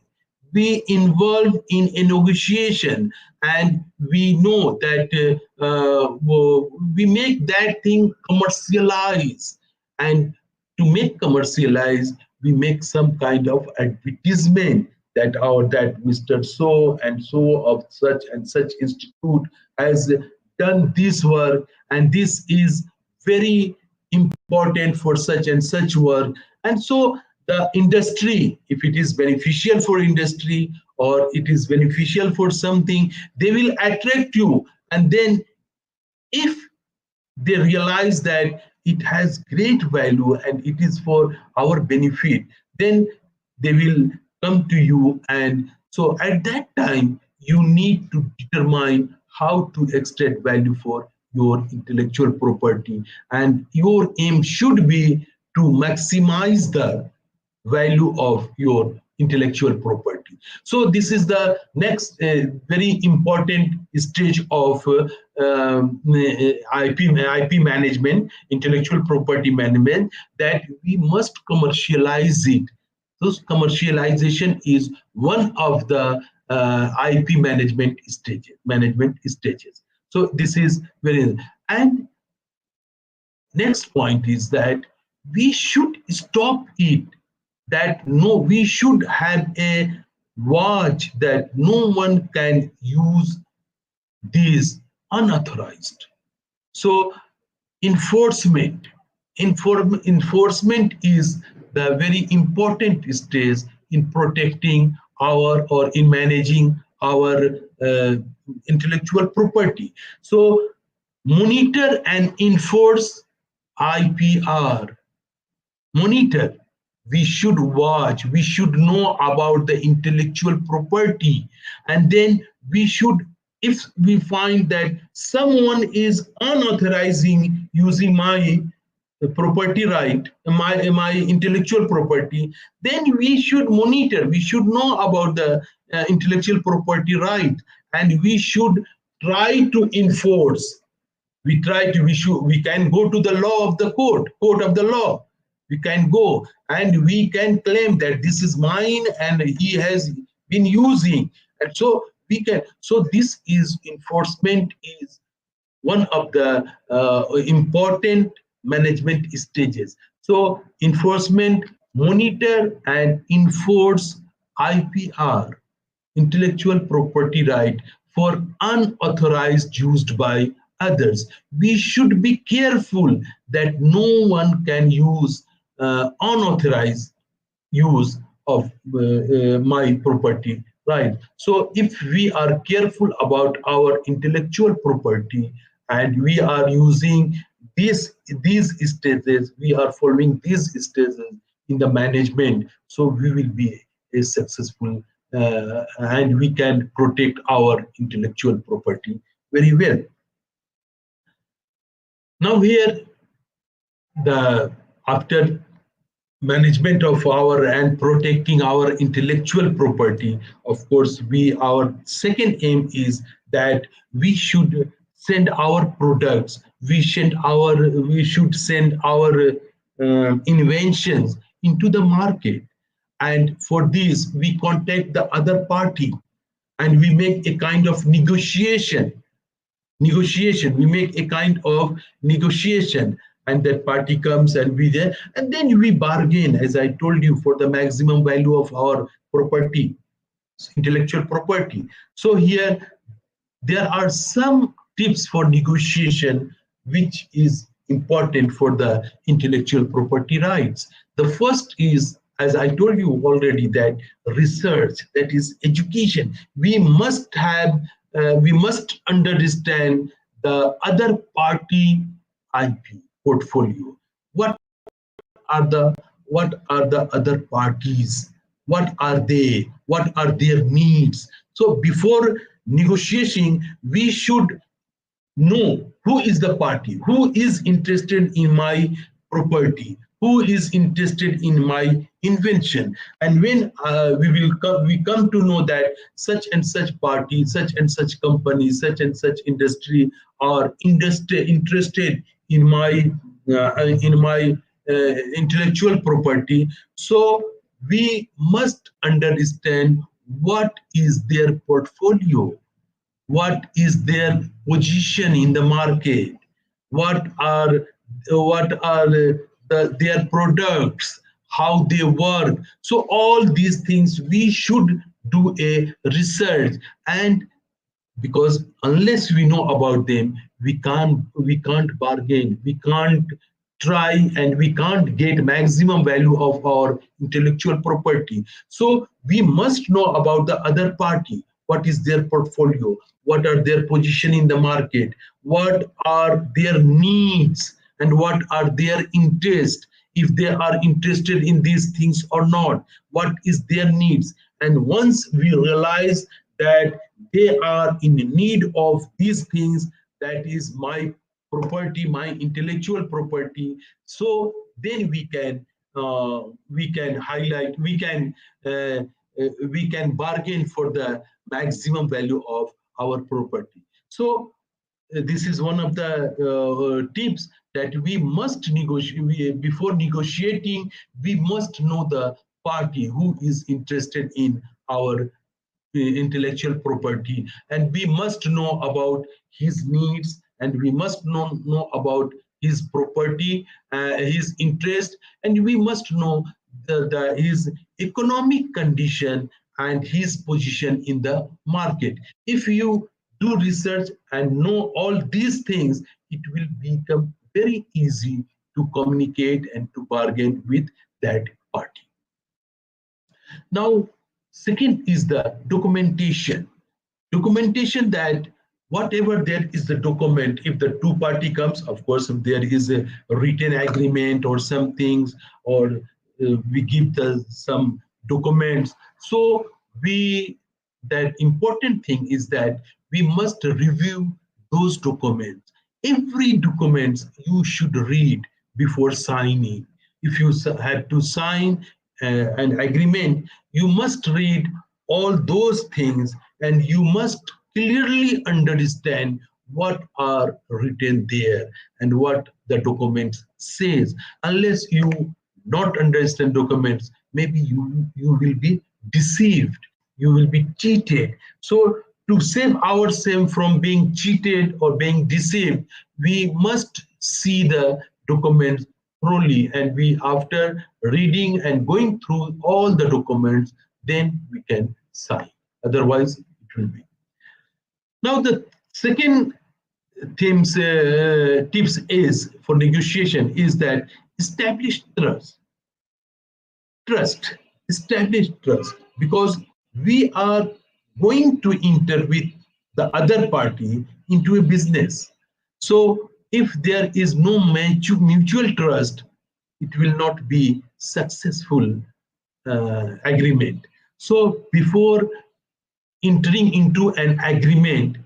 [SPEAKER 2] we involve in a negotiation, and we know that we make that thing commercialize. And to make commercialize, we make some kind of advertisement that that Mr. So and so of such and such institute has done this work, and this is very important for such and such work. And so the industry, if it is beneficial for industry or it is beneficial for something, they will attract you. And then if they realize that it has great value and it is for our benefit, then they will come to you. And so at that time you need to determine how to extract value for your intellectual property, and your aim should be to maximize the value of your intellectual property. So this is the next very important stage of IP management, intellectual property management, that we must commercialize it. So commercialization is one of the IP management stages. So this is very, and next point is that we should stop it, that no, we should have a watch that no one can use these unauthorized. So enforcement, enforcement is the very important stage in protecting our or in managing our intellectual property. So monitor and enforce IPR. Monitor. we should watch, we should know about the intellectual property, and then we should, if we find that someone is unauthorizing using my property right, my intellectual property, then we should monitor, we should know about the intellectual property right, and we should try to enforce. We can go to the law of the court of the law. We can go and we can claim that this is mine and he has been using, and so we can, so this is enforcement is one of the important management stages. So enforcement, monitor and enforce IPR, intellectual property right, for unauthorized used by others. We should be careful that no one can use unauthorized use of my property, right? So if we are careful about our intellectual property and we are using these stages, we are following these stages in the management, so we will be a successful and we can protect our intellectual property very well. Now here, the after management of our and protecting our intellectual property, of course we, our second aim is that we should send our products, we should send our inventions into the market, and for this we contact the other party and we make a kind of negotiation, we make a kind of negotiation, and that party comes and we there, and then we bargain, as I told you, for the maximum value of our property, intellectual property. So here there are some tips for negotiation which is important for the intellectual property rights. The first is, as I told you already, that research, that is education. We must have, we must understand the other party IP portfolio. What are the other parties? What are they? What are their needs? So before negotiating, we should know who is the party, who is interested in my property, who is interested in my invention. And when we come to know that such and such party, such and such company, such and such industry are interested in my intellectual property, so we must understand what is their portfolio, what is their position in the market, what are their products, how they work. So all these things we should do a research, and because unless we know about them, we can't bargain, we can't try, and we can't get maximum value of our intellectual property. So we must know about the other party, what is their portfolio, what are their position in the market, what are their needs, and what are their interests, if they are interested in these things or not, what is their needs. And once we realize that they are in need of these things, that is my property, my intellectual property, so then we can highlight, we can bargain for the maximum value of our property. So this is one of the tips, that we must negotiate. Before negotiating, we must know the party who is interested in our intellectual property, and we must know about his needs, and we must know about his property, his interest, and we must know his economic condition and his position in the market. If you do research and know all these things, it will become very easy to communicate and to bargain with that party. Now, second is the documentation. Documentation, that whatever there is the document, if the two party comes, of course, if there is a written agreement or some things, or we give the some documents. So we that important thing is that we must review those documents. Every document you should read before signing. If you have to sign an agreement, you must read all those things, and you must clearly understand what are written there and what the document says. Unless you not understand documents, maybe you will be deceived, you will be cheated. So to save ourselves from being cheated or being deceived, we must see the documents thoroughly, and we, after reading and going through all the documents, then we can sign. Otherwise it will be. Now the second tips is for negotiation is that establish trust, establish trust, because we are going to enter with the other party into a business. So if there is no mutual trust, it will not be successful agreement. So before entering into an agreement,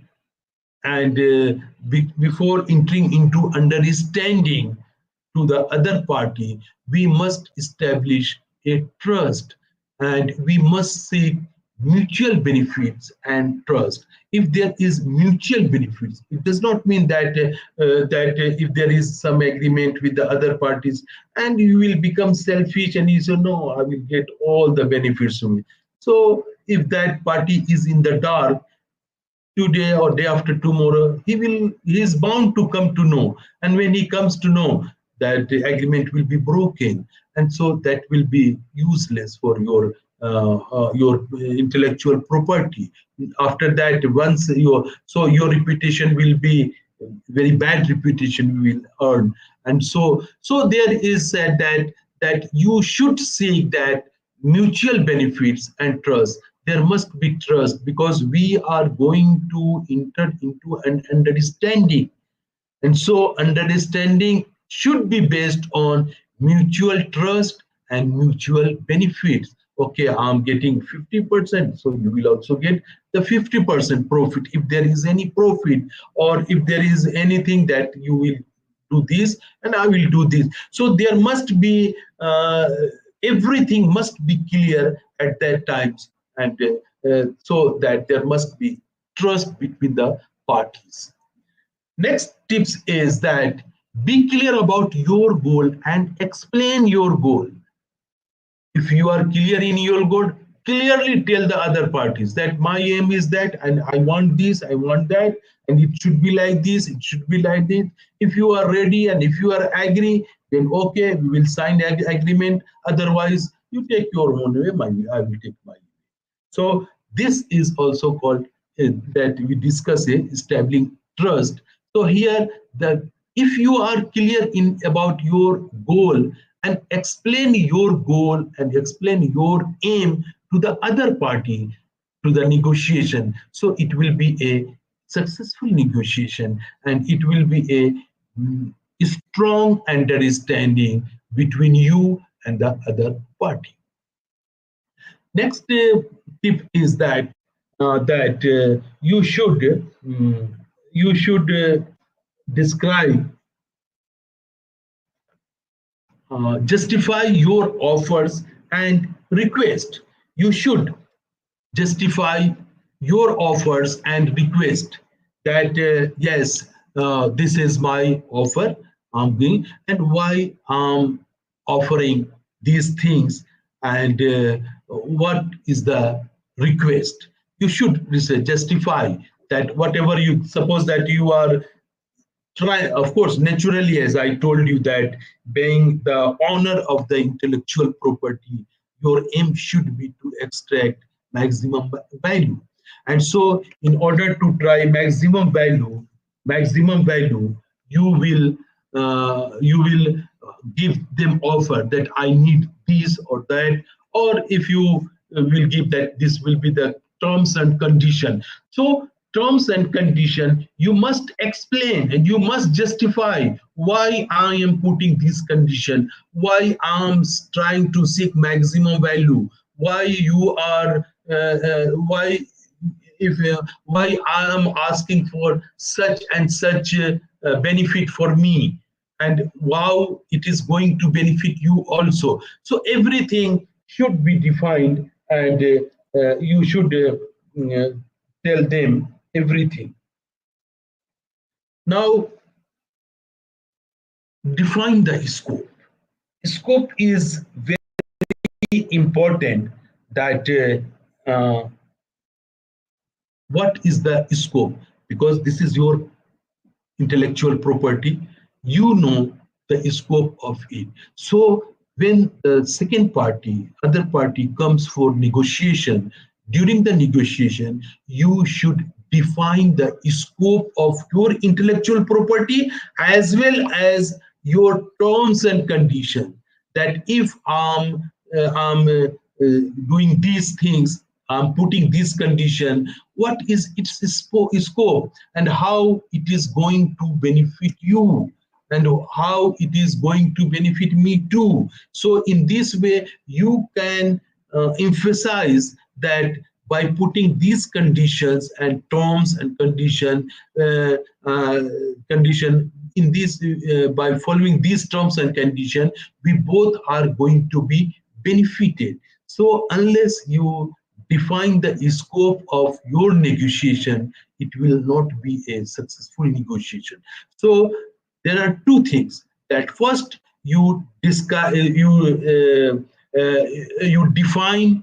[SPEAKER 2] and before entering into understanding to the other party, we must establish a trust, and we must seek mutual benefits and trust. If there is mutual benefits, it does not mean that if there is some agreement with the other parties and you will become selfish and you say no, I will get all the benefits from it. So if that party is in the dark, today or day after tomorrow, he is bound to come to know, and when he comes to know, that the agreement will be broken, and so that will be useless for your intellectual property. After that, once your reputation will be very bad reputation you will earn. And so there is said that you should seek that mutual benefits and trust. There must be trust, because we are going to enter into an understanding, and so understanding should be based on mutual trust and mutual benefits. Okay, I'm getting 50%, so you will also get the 50% profit if there is any profit, or if there is anything that you will do this and I will do this. So there must be everything must be clear at that times, and so that there must be trust between the parties. Next tips is that be clear about your goal and explain your goal. If you are clear in your goal, clearly tell the other parties that my aim is that, and I want this, I want that, and it should be like this, it should be like this. If you are ready and if you are agree, then okay, we will sign agreement. Otherwise, you take your own way, I will take my way. So this is also called that we discuss establishing trust. So here, that if you are clear in about your goal and explain your goal and explain your aim to the other party, to the negotiation, so it will be a successful negotiation, and it will be a strong understanding between you and the other party. Next tip is that you should describe justify your offers and request. You should justify your offers and request that yes, this is my offer I'm doing, and why I'm offering these things, and what is the request. You should justify that. Whatever you suppose that you are try, of course, naturally, as I told you, that being the owner of the intellectual property, your aim should be to extract maximum value. And so in order to try maximum value, you will give them offer that I need this or that, or if you will give that this will be the terms and condition. So terms and condition, you must explain and you must justify why I am putting this condition, why I am trying to seek maximum value, why you are why if why I am asking for such and such benefit for me, and how it is going to benefit you also. So everything should be defined, and you should tell them everything. Now, define the scope. Scope is very important. That what is the scope? Because this is your intellectual property, you know the scope of it. So when the second party, other party comes for negotiation, during the negotiation, you should define the scope of your intellectual property as well as your terms and conditions. That if I'm doing these things, I'm putting this condition, what is its scope and how it is going to benefit you and how it is going to benefit me too. So in this way, you can emphasize that by putting these conditions and terms and uh, uh, condition in this, by following these terms and condition, we both are going to be benefited. So unless you define the scope of your negotiation, it will not be a successful negotiation. So there are two things. That first, you discuss, you define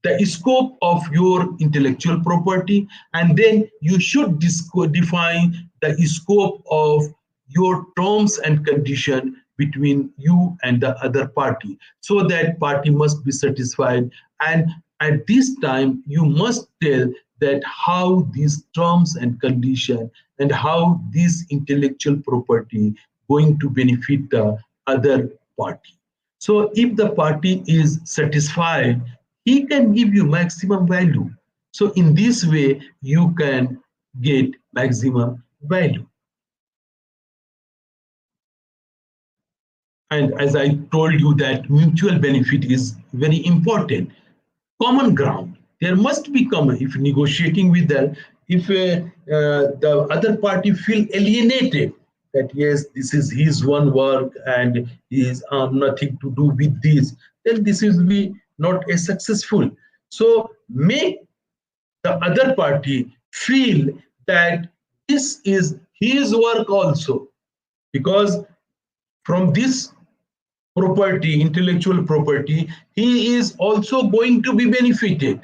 [SPEAKER 2] the scope of your intellectual property, and then you should define the scope of your terms and condition between you and the other party, so that party must be satisfied. And at this time you must tell that how these terms and condition and how this intellectual property going to benefit the other party. So if the party is satisfied, he can give you maximum value. So in this way, you can get maximum value. And as I told you that mutual benefit is very important. Common ground. There must be common. If negotiating with them, if the other party feel alienated, that yes, this is his one work and he is nothing to do with this, then this will be not a successful. So make the other party feel that this is his work also, because from this property, intellectual property, he is also going to be benefited.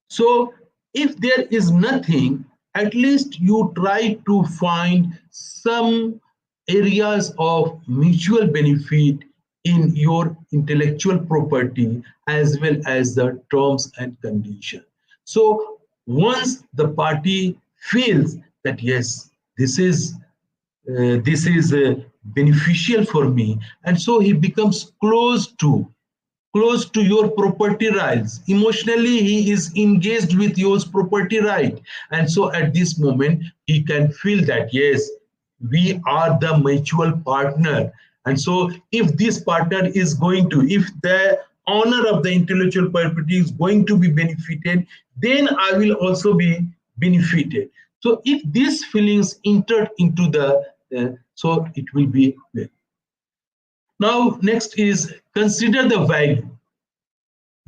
[SPEAKER 2] So if there is nothing, at least you try to find some areas of mutual benefit in your intellectual property as well as the terms and conditions. So once the party feels that yes, this is beneficial for me, and so he becomes close to your property rights. Emotionally, he is engaged with your property right. And so at this moment, he can feel that, yes, we are the mutual partner. And so if this partner is going to, if the owner of the intellectual property is going to be benefited, then I will also be benefited. So if these feelings entered into the, so it will be well. Now, next is consider the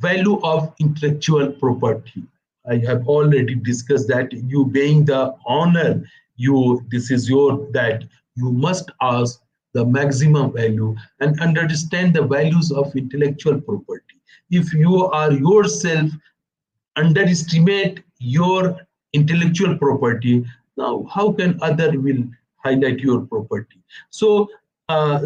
[SPEAKER 2] value of intellectual property. I have already discussed that you being the owner, you this is your that you must ask the maximum value and understand the values of intellectual property. If you are yourself underestimate your intellectual property, now how can other will highlight your property? So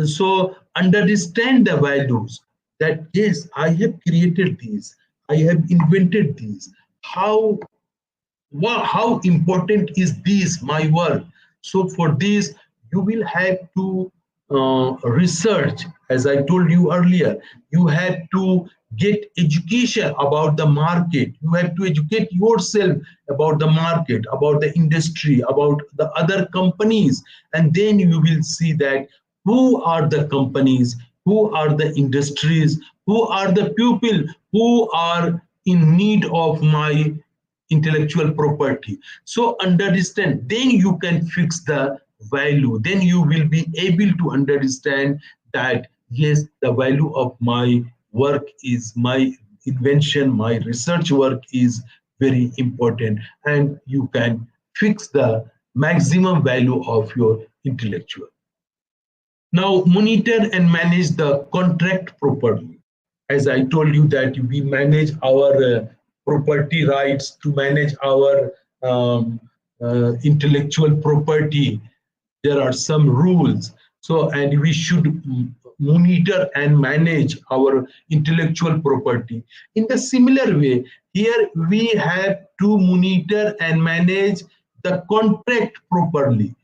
[SPEAKER 2] so understand the values, that yes, I have created these, I have invented these, how how important is this my work. So for this you will have to research, as I told you earlier, you have to get education about the market. You have to educate yourself about the market, about the industry, about the other companies, and then you will see that who are the companies, who are the industries, who are the people who are in need of my intellectual property. So understand, then you can fix the value, then you will be able to understand that yes, the value of my work is my invention, my research work is very important, and you can fix the maximum value of your intellectual. Now, monitor and manage the contract properly. As I told you that we manage our property rights, to manage our intellectual property. There are some rules. So, and we should monitor and manage our intellectual property. In the similar way, here we have to monitor and manage the contract properly,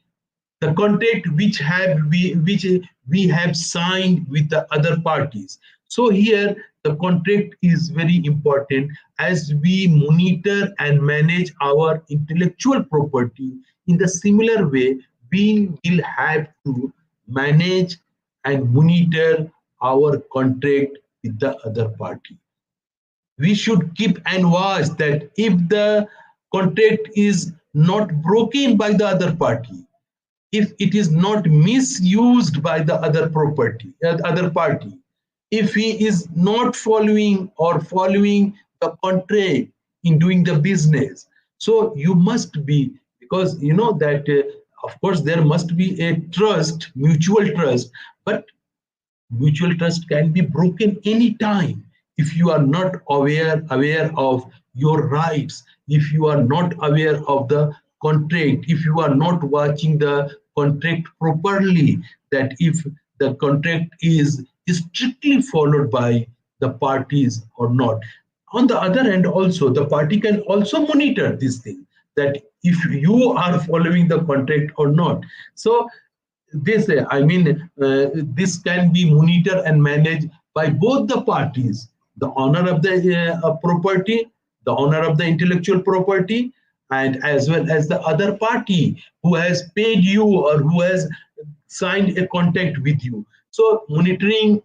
[SPEAKER 2] the contract which we have signed with the other parties. So here the contract is very important. As we monitor and manage our intellectual property, in the similar way we will have to manage and monitor our contract with the other party. We should keep and watch that if the contract is not broken by the other party, if it is not misused by the other party, if he is not following the contract in doing the business. So you must be, because you know that of course there must be a trust, mutual trust, but mutual trust can be broken anytime if you are not aware of your rights, if you are not aware of the contract, if you are not watching the contract properly, that if the contract is strictly followed by the parties or not. On the other hand, also the party can also monitor this thing, that if you are following the contract or not. So this this can be monitored and managed by both the parties, the owner of the property, the owner of the intellectual property, and as well as the other party who has paid you or who has signed a contract with you. So monitoring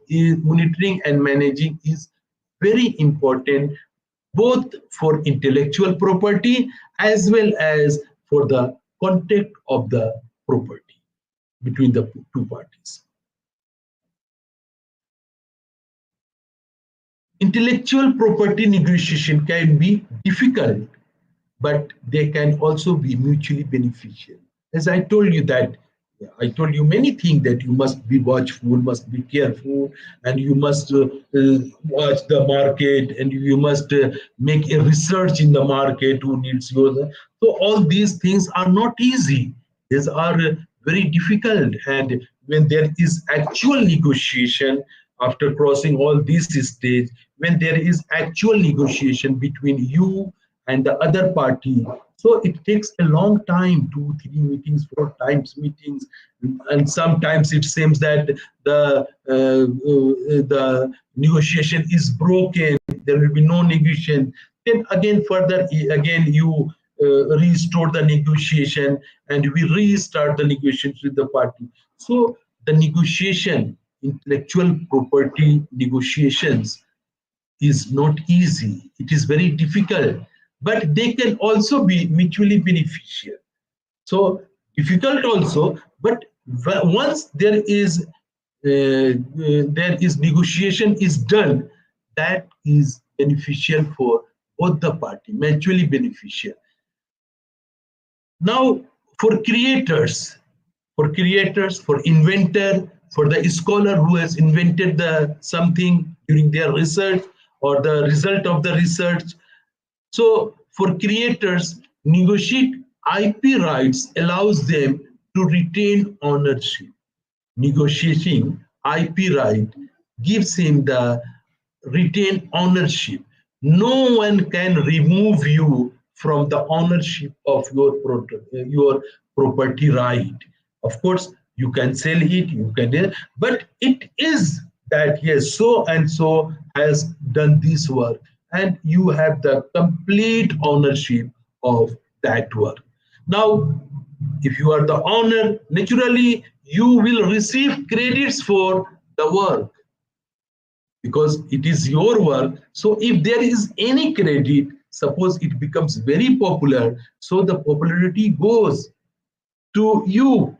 [SPEAKER 2] and managing is very important, both for intellectual property as well as for the contract of the property between the two parties. Intellectual property negotiation can be difficult, but they can also be mutually beneficial. As I told you that, I told you many things, that you must be watchful, must be careful, and you must watch the market, and you must make a research in the market who needs yours. So all these things are not easy. These are very difficult, and when there is actual negotiation, after crossing all these stages, when there is actual negotiation between you and the other party, so it takes a long time, 2 3 meetings, 4 times meetings, and sometimes it seems that the negotiation is broken, there will be no negotiation. Then again further, again you restore the negotiation, and we restart the negotiations with the party. So the negotiation, intellectual property negotiations, is not easy. It is very difficult, but they can also be mutually beneficial. So difficult also, but once there is negotiation is done, that is beneficial for both the party, mutually beneficial. Now, for creators, for inventor, for the scholar who has invented the something during their research or the result of the research. So for creators, negotiate IP rights allows them to retain ownership. Negotiating IP right gives him the retain ownership. No one can remove you from the ownership of your property right. Of course, you can sell it, you can, but it is that yes, so and so has done this work, and you have the complete ownership of that work. Now, if you are the owner, naturally you will receive credits for the work because it is your work. So if there is any credit, suppose it becomes very popular, so the popularity goes to you.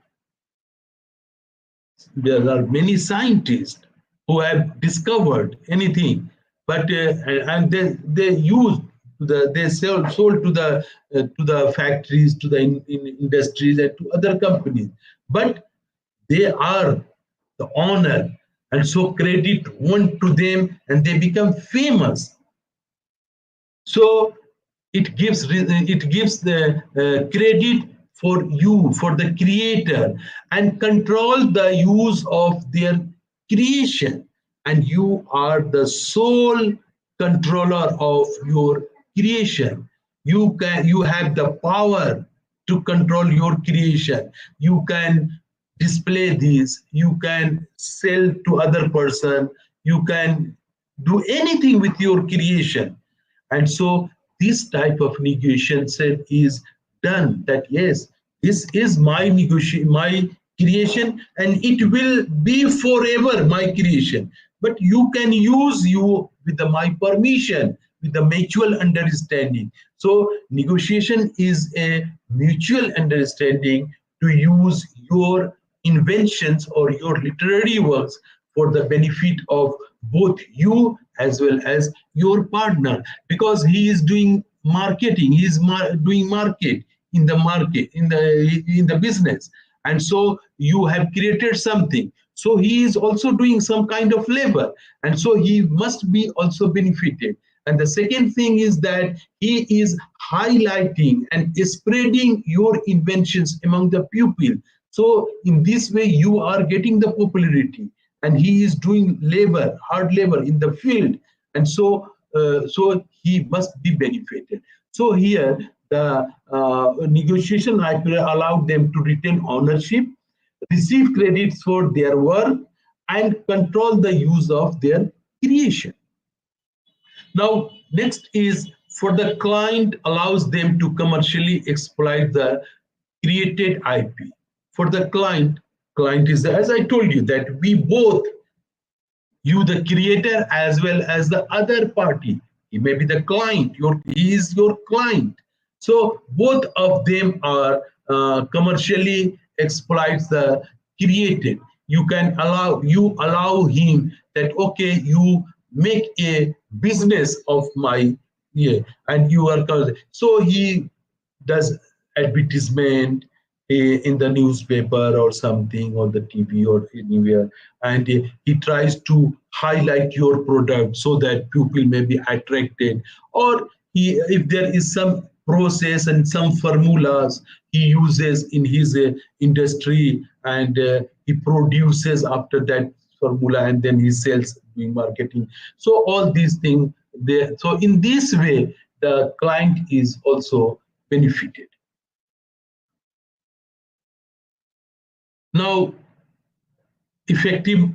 [SPEAKER 2] There are many scientists who have discovered anything, but and they use they sold to the factories, to the industries, and to other companies, but they are the owner, and so credit went to them and they become famous. So it gives the credit for you, for the creator, and control the use of their creation, and you are the sole controller of your creation. You have the power to control your creation. You can display this, you can sell to other person, you can do anything with your creation. And so this type of negotiation is done, that yes, this is my negotiation, my creation, and it will be forever my creation, but you can use you with my permission, with the mutual understanding. So negotiation is a mutual understanding to use your inventions or your literary works for the benefit of both you as well as your partner, because he is doing marketing, he is doing market in the business, and so you have created something, so he is also doing some kind of labor, and so he must be also benefited. And the second thing is that he is highlighting and spreading your inventions among the pupil. So in this way you are getting the popularity, and he is doing labor, hard labor in the field, and so he must be benefited. So here the negotiation IPR allowed them to retain ownership, receive credits for their work, and control the use of their creation. Now, next is for the client allows them to commercially exploit the created IP. For the client is, as I told you, that we both, you the creator as well as the other party, he may be the client, he is your client, so both of them are commercially exploits the created. You allow him that okay, you make a business of my, yeah, and you are, so he does advertisement in the newspaper or something, or the TV or anywhere, and he tries to highlight your product so that people may be attracted, or if there is some process and some formulas he uses in his industry, and he produces after that formula, and then he sells doing marketing. So all these things there, so in this way the client is also benefited. Now, effective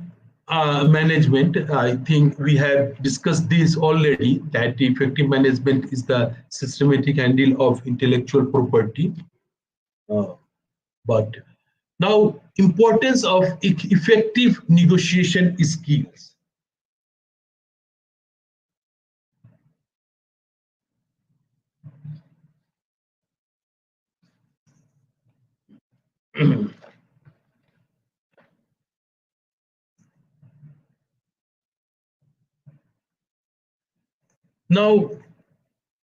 [SPEAKER 2] management, I think we have discussed this already, that effective management is the systematic handle of intellectual property. Uh, but now, importance of effective negotiation skills. Now,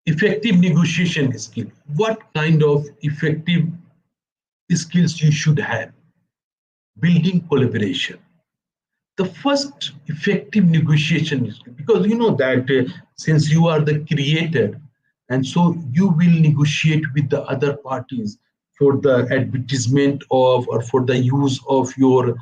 [SPEAKER 2] effective negotiation skill. What kind of effective skills you should have? Building collaboration. The first effective negotiation is, because you know that since you are the creator, and so you will negotiate with the other parties for the advertisement of, or for the use of your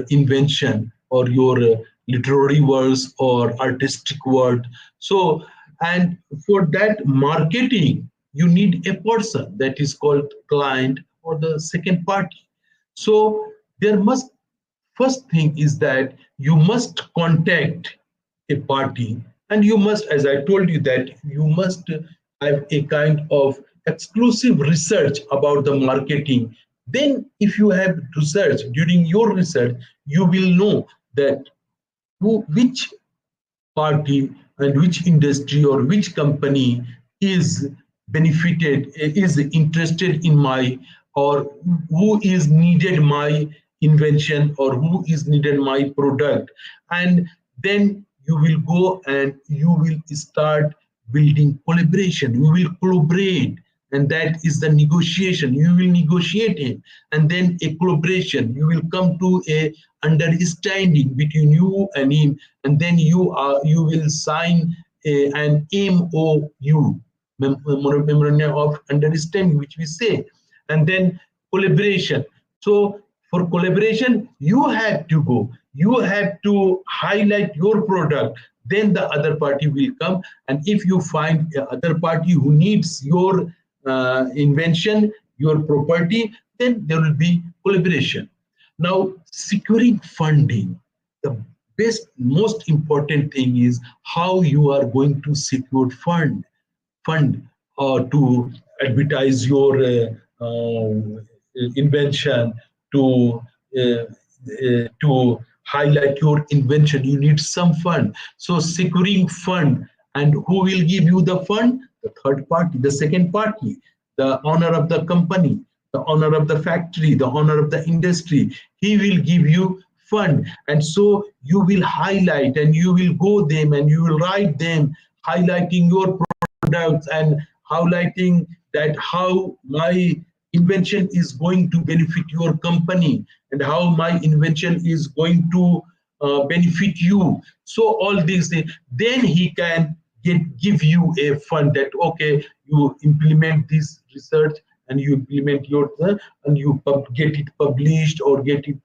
[SPEAKER 2] invention, or your literary works or artistic word. So, and for that marketing you need a person that is called client or the second party. So there must First thing is that you must contact a party, and you must, as I told you, that you must have a kind of exclusive research about the marketing. Then if you have research, during your research you will know that which party and which industry or which company is benefited, is interested in my, or who is needed my invention, or who is needed my product. And then you will go and you will start building collaboration, you will collaborate, and that is the negotiation. You will negotiate him, and then a collaboration, you will come to a understanding between you and him, and then you will sign an MOU, memorandum of understanding, which we say. And then collaboration. So for collaboration you have to go, you have to highlight your product, then the other party will come. And if you find a other party who needs your invention, your property, then there will be collaboration. Now, securing funding, the best, most important thing is how you are going to secure fund to advertise your invention, to to highlight your invention. You need some fund. So securing fund, and who will give you the fund? The third party, the second party, the owner of the company, the owner of the factory, the owner of the industry. He will give you fund. And so you will highlight, and you will go them, and you will write them, highlighting your products, and highlighting that how my invention is going to benefit your company, and how my invention is going to benefit you. So all these things, then he can give you a fund, that okay, you implement this research, and you implement your and you get it published, or get it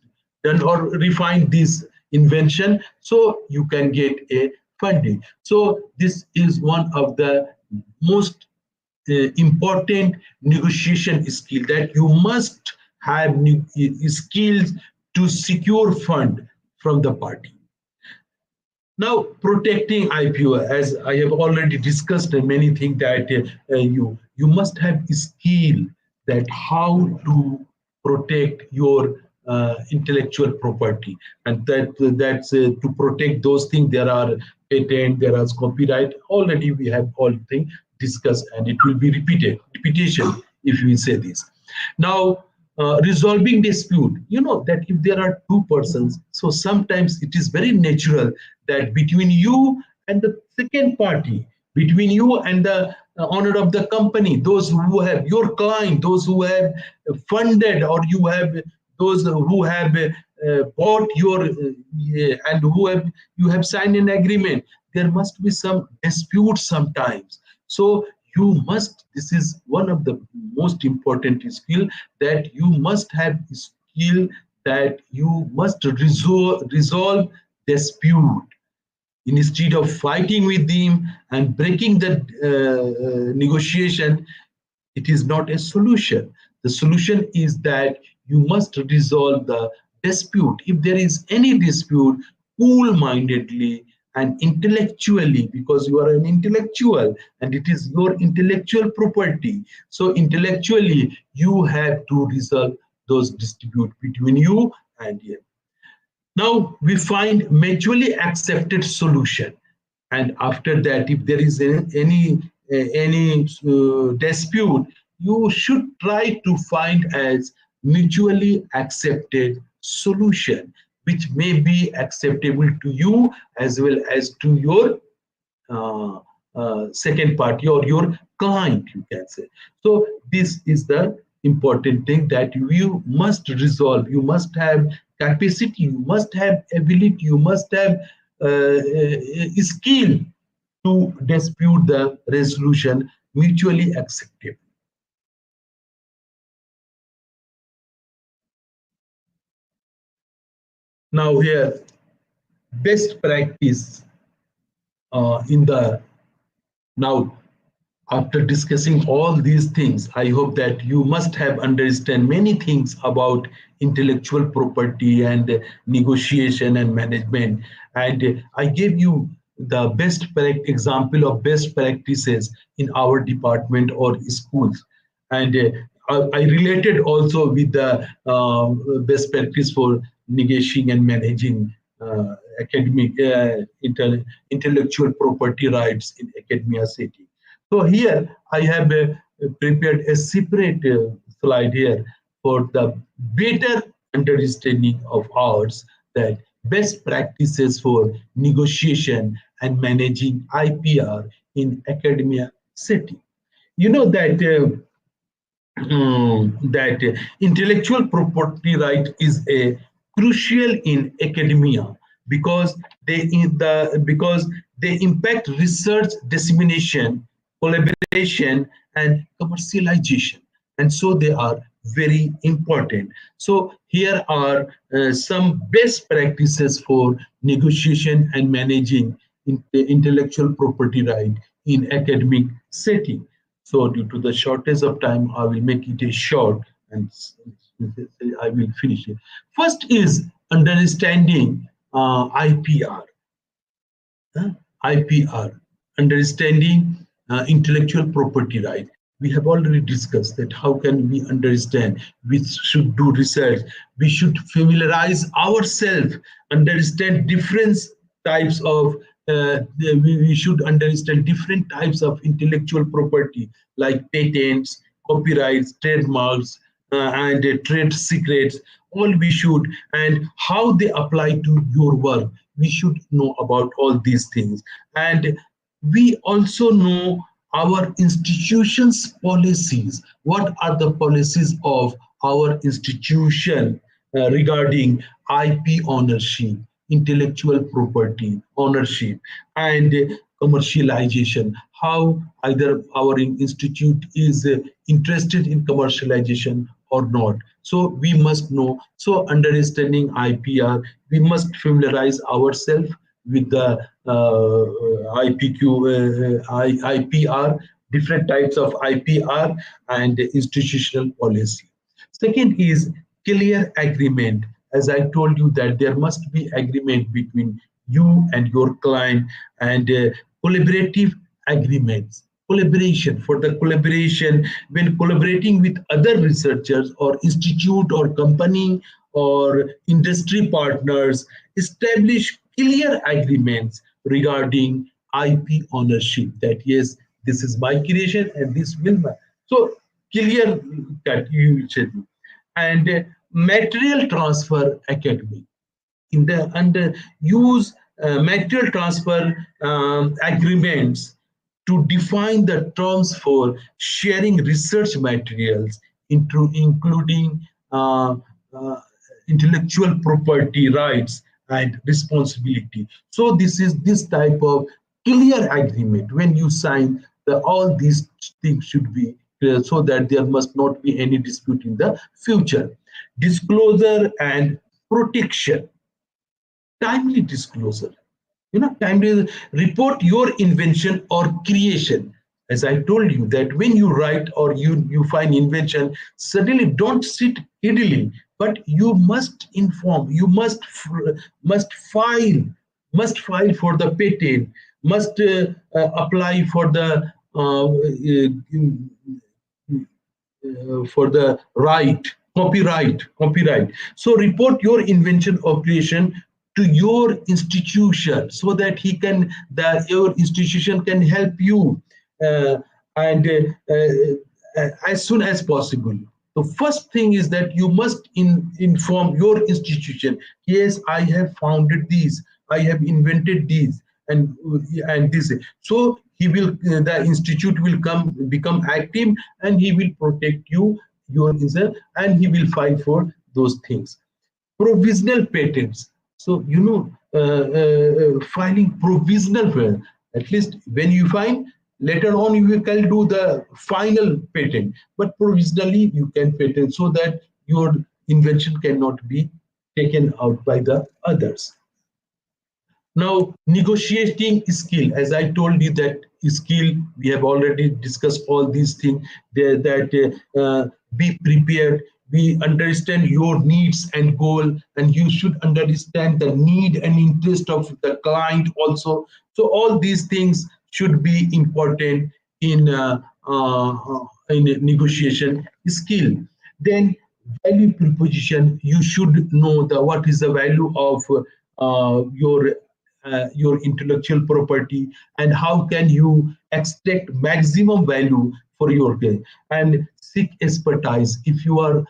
[SPEAKER 2] done, or refine this invention, so you can get a funding. So this is one of the most important negotiation skill, that you must have skills to secure fund from the party. Now, protecting IPO, as I have already discussed many things, that you must have skill that how to protect your intellectual property, and that's to protect those things. There are patent, there is copyright. Already we have all things discussed, and it will be repetition if we say this. Now, resolving dispute, you know that if there are two persons, so sometimes it is very natural that between you and the second party, between you and the owner of the company, those who have your client, those who have funded, or you have those who have bought your and who have you have signed an agreement, there must be some dispute sometimes. So you must, this is one of the most important skill, that you must have skill, that you must resolve dispute instead of fighting with them and breaking the negotiation. It is not a solution. The solution is that you must resolve the dispute. If there is any dispute, cool mindedly and intellectually, because you are an intellectual and it is your intellectual property. So, intellectually, you have to resolve those disputes between you and him. Now we find mutually accepted solution, and after that, if there is any dispute, you should try to find as mutually accepted solution, which may be acceptable to you as well as to your uh, second party or your client, you can say. So this is the important thing, that you must resolve, you must have capacity, you must have ability, you must have skill to dispute the resolution mutually acceptable. Now here, best practice in the now After discussing all these things, I hope that you must have understand many things about intellectual property and negotiation and management. And I gave you the example of best practices in our department or schools. And I related also with the best practice for negotiating and managing academic intellectual property rights in academia setting. So here I have prepared a separate slide here for the better understanding of ours, that best practices for negotiation and managing IPR in academia setting. You know that that intellectual property right is a crucial in academia because because they impact research dissemination, collaboration, and commercialization, and so they are very important. So here are some best practices for negotiation and managing intellectual property right in academic setting. So due to the shortage of time, I will make it a short and I will finish it. First is understanding IPR. IPR, understanding intellectual property right. We have already discussed that how can we understand, we should do research, we should familiarize ourselves, understand different types of, we should understand different types of intellectual property like patents, copyrights, trademarks, and trade secrets, all we should, and how they apply to your work. We should know about all these things. And we also know our institution's policies. What are the policies of our institution regarding IP ownership, intellectual property ownership, and commercialization? How either our institute is interested in commercialization or not. So we must know. So understanding IPR, we must familiarize ourselves with the IPR, different types of IPR and institutional policy. Second is clear agreement. As I told you that there must be agreement between you and your client, and collaborative agreements. Collaboration, for the collaboration, when collaborating with other researchers or institute or company or industry partners, establish clear agreements regarding IP ownership, that yes, this is my creation and this will be. So clear that you should do. And material transfer academy in the under use material transfer agreements to define the terms for sharing research materials, into including uh, uh, intellectual property rights and responsibility. So this is this type of clear agreement. When you sign, all these things should be clear so that there must not be any dispute in the future. Disclosure and protection. Timely disclosure, timely report your invention or creation. As I told you that when you write or you find invention, suddenly don't sit idly, but you must inform, you must file, must file for the patent, must apply for the copyright. So report your invention or creation to your institution so that your institution can help you, uh, and as soon as possible. The first thing is that you must inform your institution. Yes, I have founded these, I have invented these, and this. So the institute will become active, and he will protect your insert, and he will fight for those things. Provisional patents. So filing provisional patent. At least when you find, later on you can do the final patent, but provisionally you can patent so that your invention cannot be taken out by the others. Now, negotiating skill, as I told you that skill. We have already discussed all these things there, that be prepared. We understand your needs and goal, and you should understand the need and interest of the client also. So all these things should be important in negotiation skill. Then value proposition, you should know the what is the value of your intellectual property, and how can you extract maximum value for your gain. And seek expertise. If you are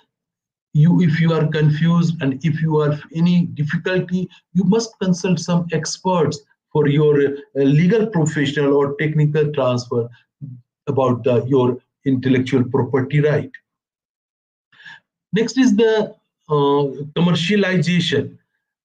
[SPEAKER 2] confused and if you are any difficulty, you must consult some experts for your legal professional or technical transfer about your intellectual property right. Next is the commercialization.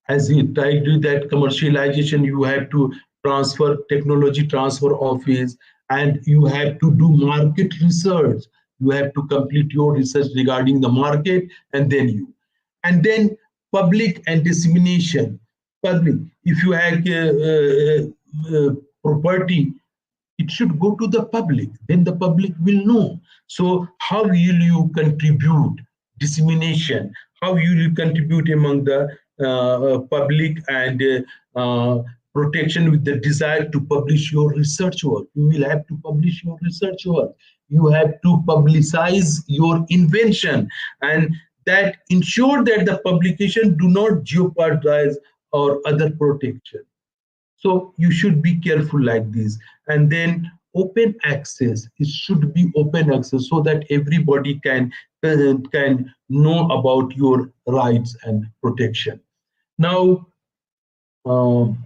[SPEAKER 2] As you try to do that commercialization, you have to transfer technology transfer office, and you have to do market research. You have to complete your research regarding the market, and then public and dissemination. Public, if you have property, it should go to the public, then the public will know. So how will you contribute dissemination, how will you contribute among the public, and protection with the desire to publish your research work. You will have to publish your research work, you have to publicize your invention, and that ensure that the publication do not jeopardize or other protection. So you should be careful like this. And then open access, it should be open access so that everybody can know about your rights and protection. Now, um,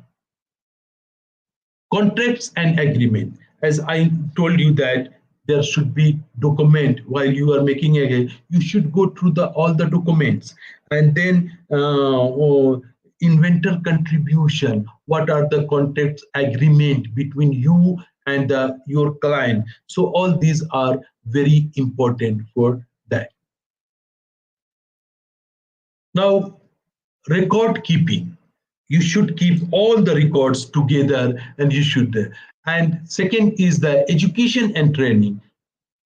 [SPEAKER 2] contracts and agreement, as I told you that there should be document while you are making a, you should go through the all the documents. And then inventor contribution, what are the contracts agreement between you and your client. So all these are very important for that. Now, record keeping, you should keep all the records together, and you should. And second is the education and training.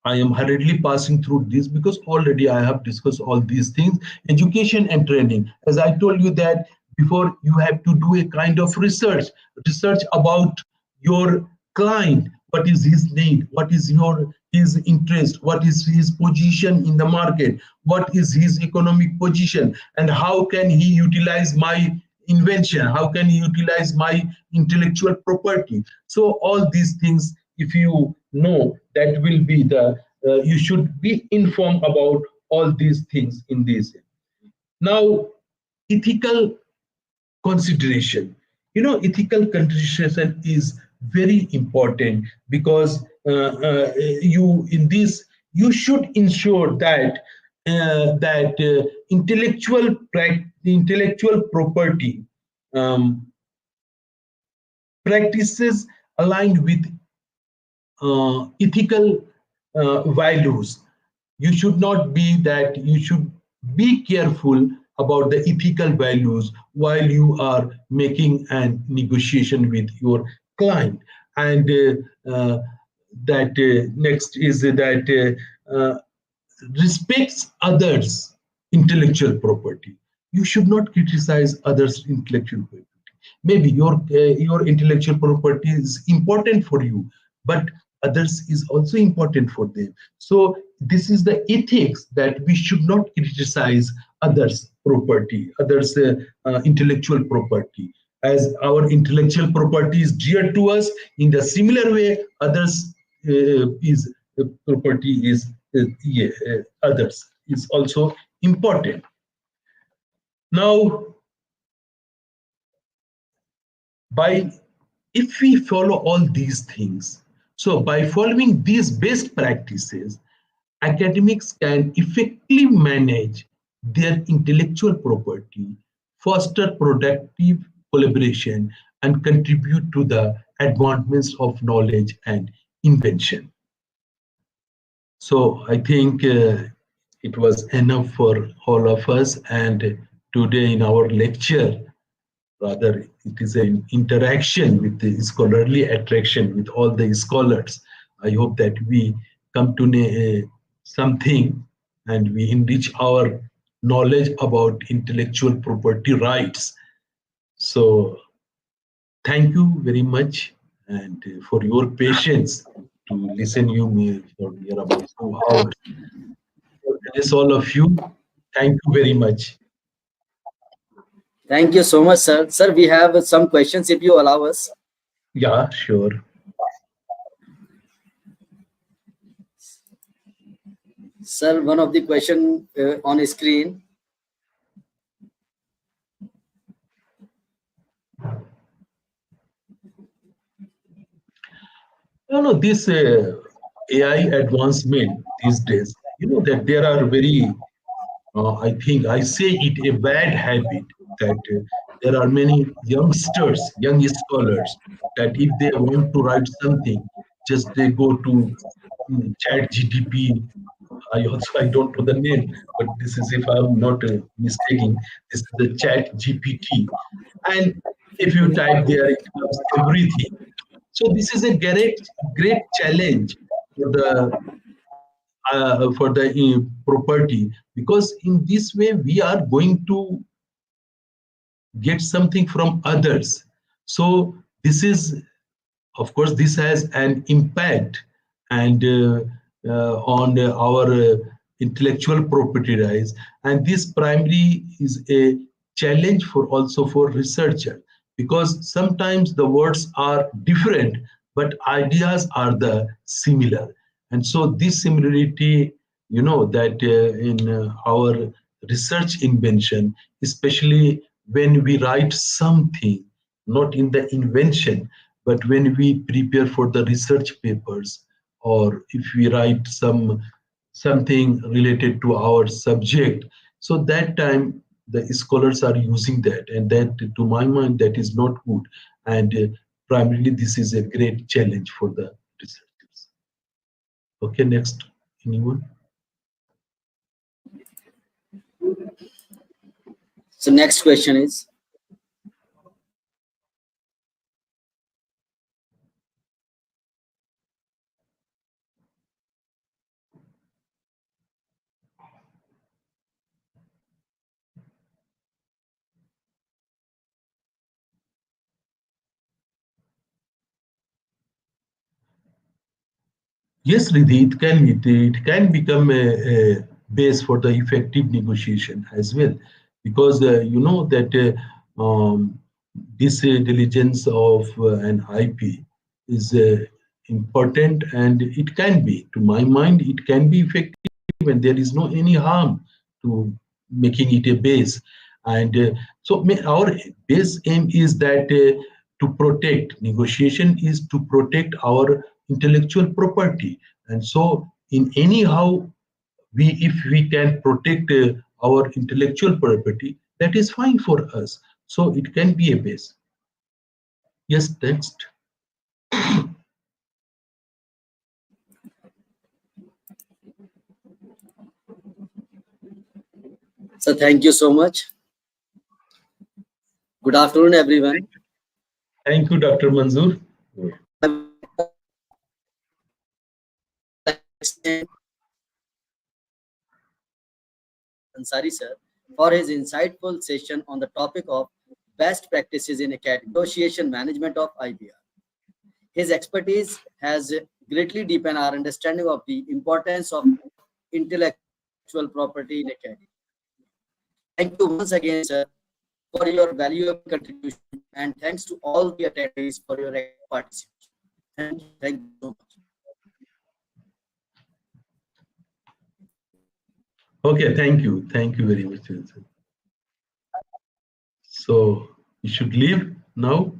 [SPEAKER 2] I am hurriedly passing through this because already I have discussed all these things. Education and training, as I told you that before, you have to do a kind of research about your client. What is his need? What is his interest? What is his position in the market? What is his economic position? And how can he utilize my invention? How can he utilize my intellectual property? So all these things, if you know, that will be the you should be informed about all these things in this. Now, ethical consideration, ethical consideration is very important, because you in this, you should ensure that intellectual property um, practices aligned with ethical values. You should not be that, you should be careful about the ethical values while you are making an negotiation with your client. And that next is that respects others intellectual property. You should not criticize others intellectual property. Maybe your intellectual property is important for you, but others is also important for them. So this is the ethics, that we should not criticize others property, others intellectual property, as our intellectual property is dear to us. In the similar way, others is property is yeah, others is also important. Now, by if we follow all these things, so by following these best practices, academics can effectively manage their intellectual property, foster productive collaboration, and contribute to the advancements of knowledge and invention. So I think it was enough for all of us. And today in our lecture, Rather, it is an interaction with the scholarly attraction with all the scholars. I hope that we come to something and we enrich our knowledge about intellectual property rights. So thank you very much and for your patience to listen you me for near about 2 hours. So, this all of you. Thank you very much.
[SPEAKER 1] Thank you so much, sir. Sir, we have some questions if you allow us.
[SPEAKER 2] Yeah, sure.
[SPEAKER 1] Sir, one of the question on screen.
[SPEAKER 2] No, no, this AI advancement these days, that there are very, I think I say it a bad habit that there are many youngsters, young scholars, that if they want to write something, just they go to chat GTP. I don't know the name, but this is, if I'm not mistaking, this is the chat GPT. And if you type there, it comes everything. So this is a great challenge for the property, because in this way we are going to get something from others. So this is, of course, this has an impact and on our intellectual property rights, and this primarily is a challenge for also for researcher, because sometimes the words are different but ideas are the similar. And so this similarity, that in our research invention, especially when we write something, not in the invention, but when we prepare for the research papers, or if we write something related to our subject, so that time the scholars are using that, and that, to my mind, that is not good. And primarily this is a great challenge for the researchers. Okay, next. Anyone?
[SPEAKER 1] So next question is,
[SPEAKER 2] Yes, Ridhi, it can become a base for the effective negotiation as well, because you know that this diligence of an IP is important, and it can be, to my mind, it can be effective, and there is no any harm to making it a base. And so our base aim is that to protect, negotiation is to protect our intellectual property. And so in anyhow, if we can protect our intellectual property, that is fine for us. So it can be a base. Yes, next.
[SPEAKER 1] so thank you so much. Good afternoon, everyone.
[SPEAKER 2] Thank you, Dr. Manzoor.
[SPEAKER 1] Ansari sir for his insightful session on the topic of best practices in academic negotiation management of IPR. His expertise has greatly deepened our understanding of the importance of intellectual property in academia. Thank you once again, sir, for your valuable contribution, and thanks to all the attendees for your active participation. Thank you so much.
[SPEAKER 2] Okay, thank you. Thank you very much. So you should leave now.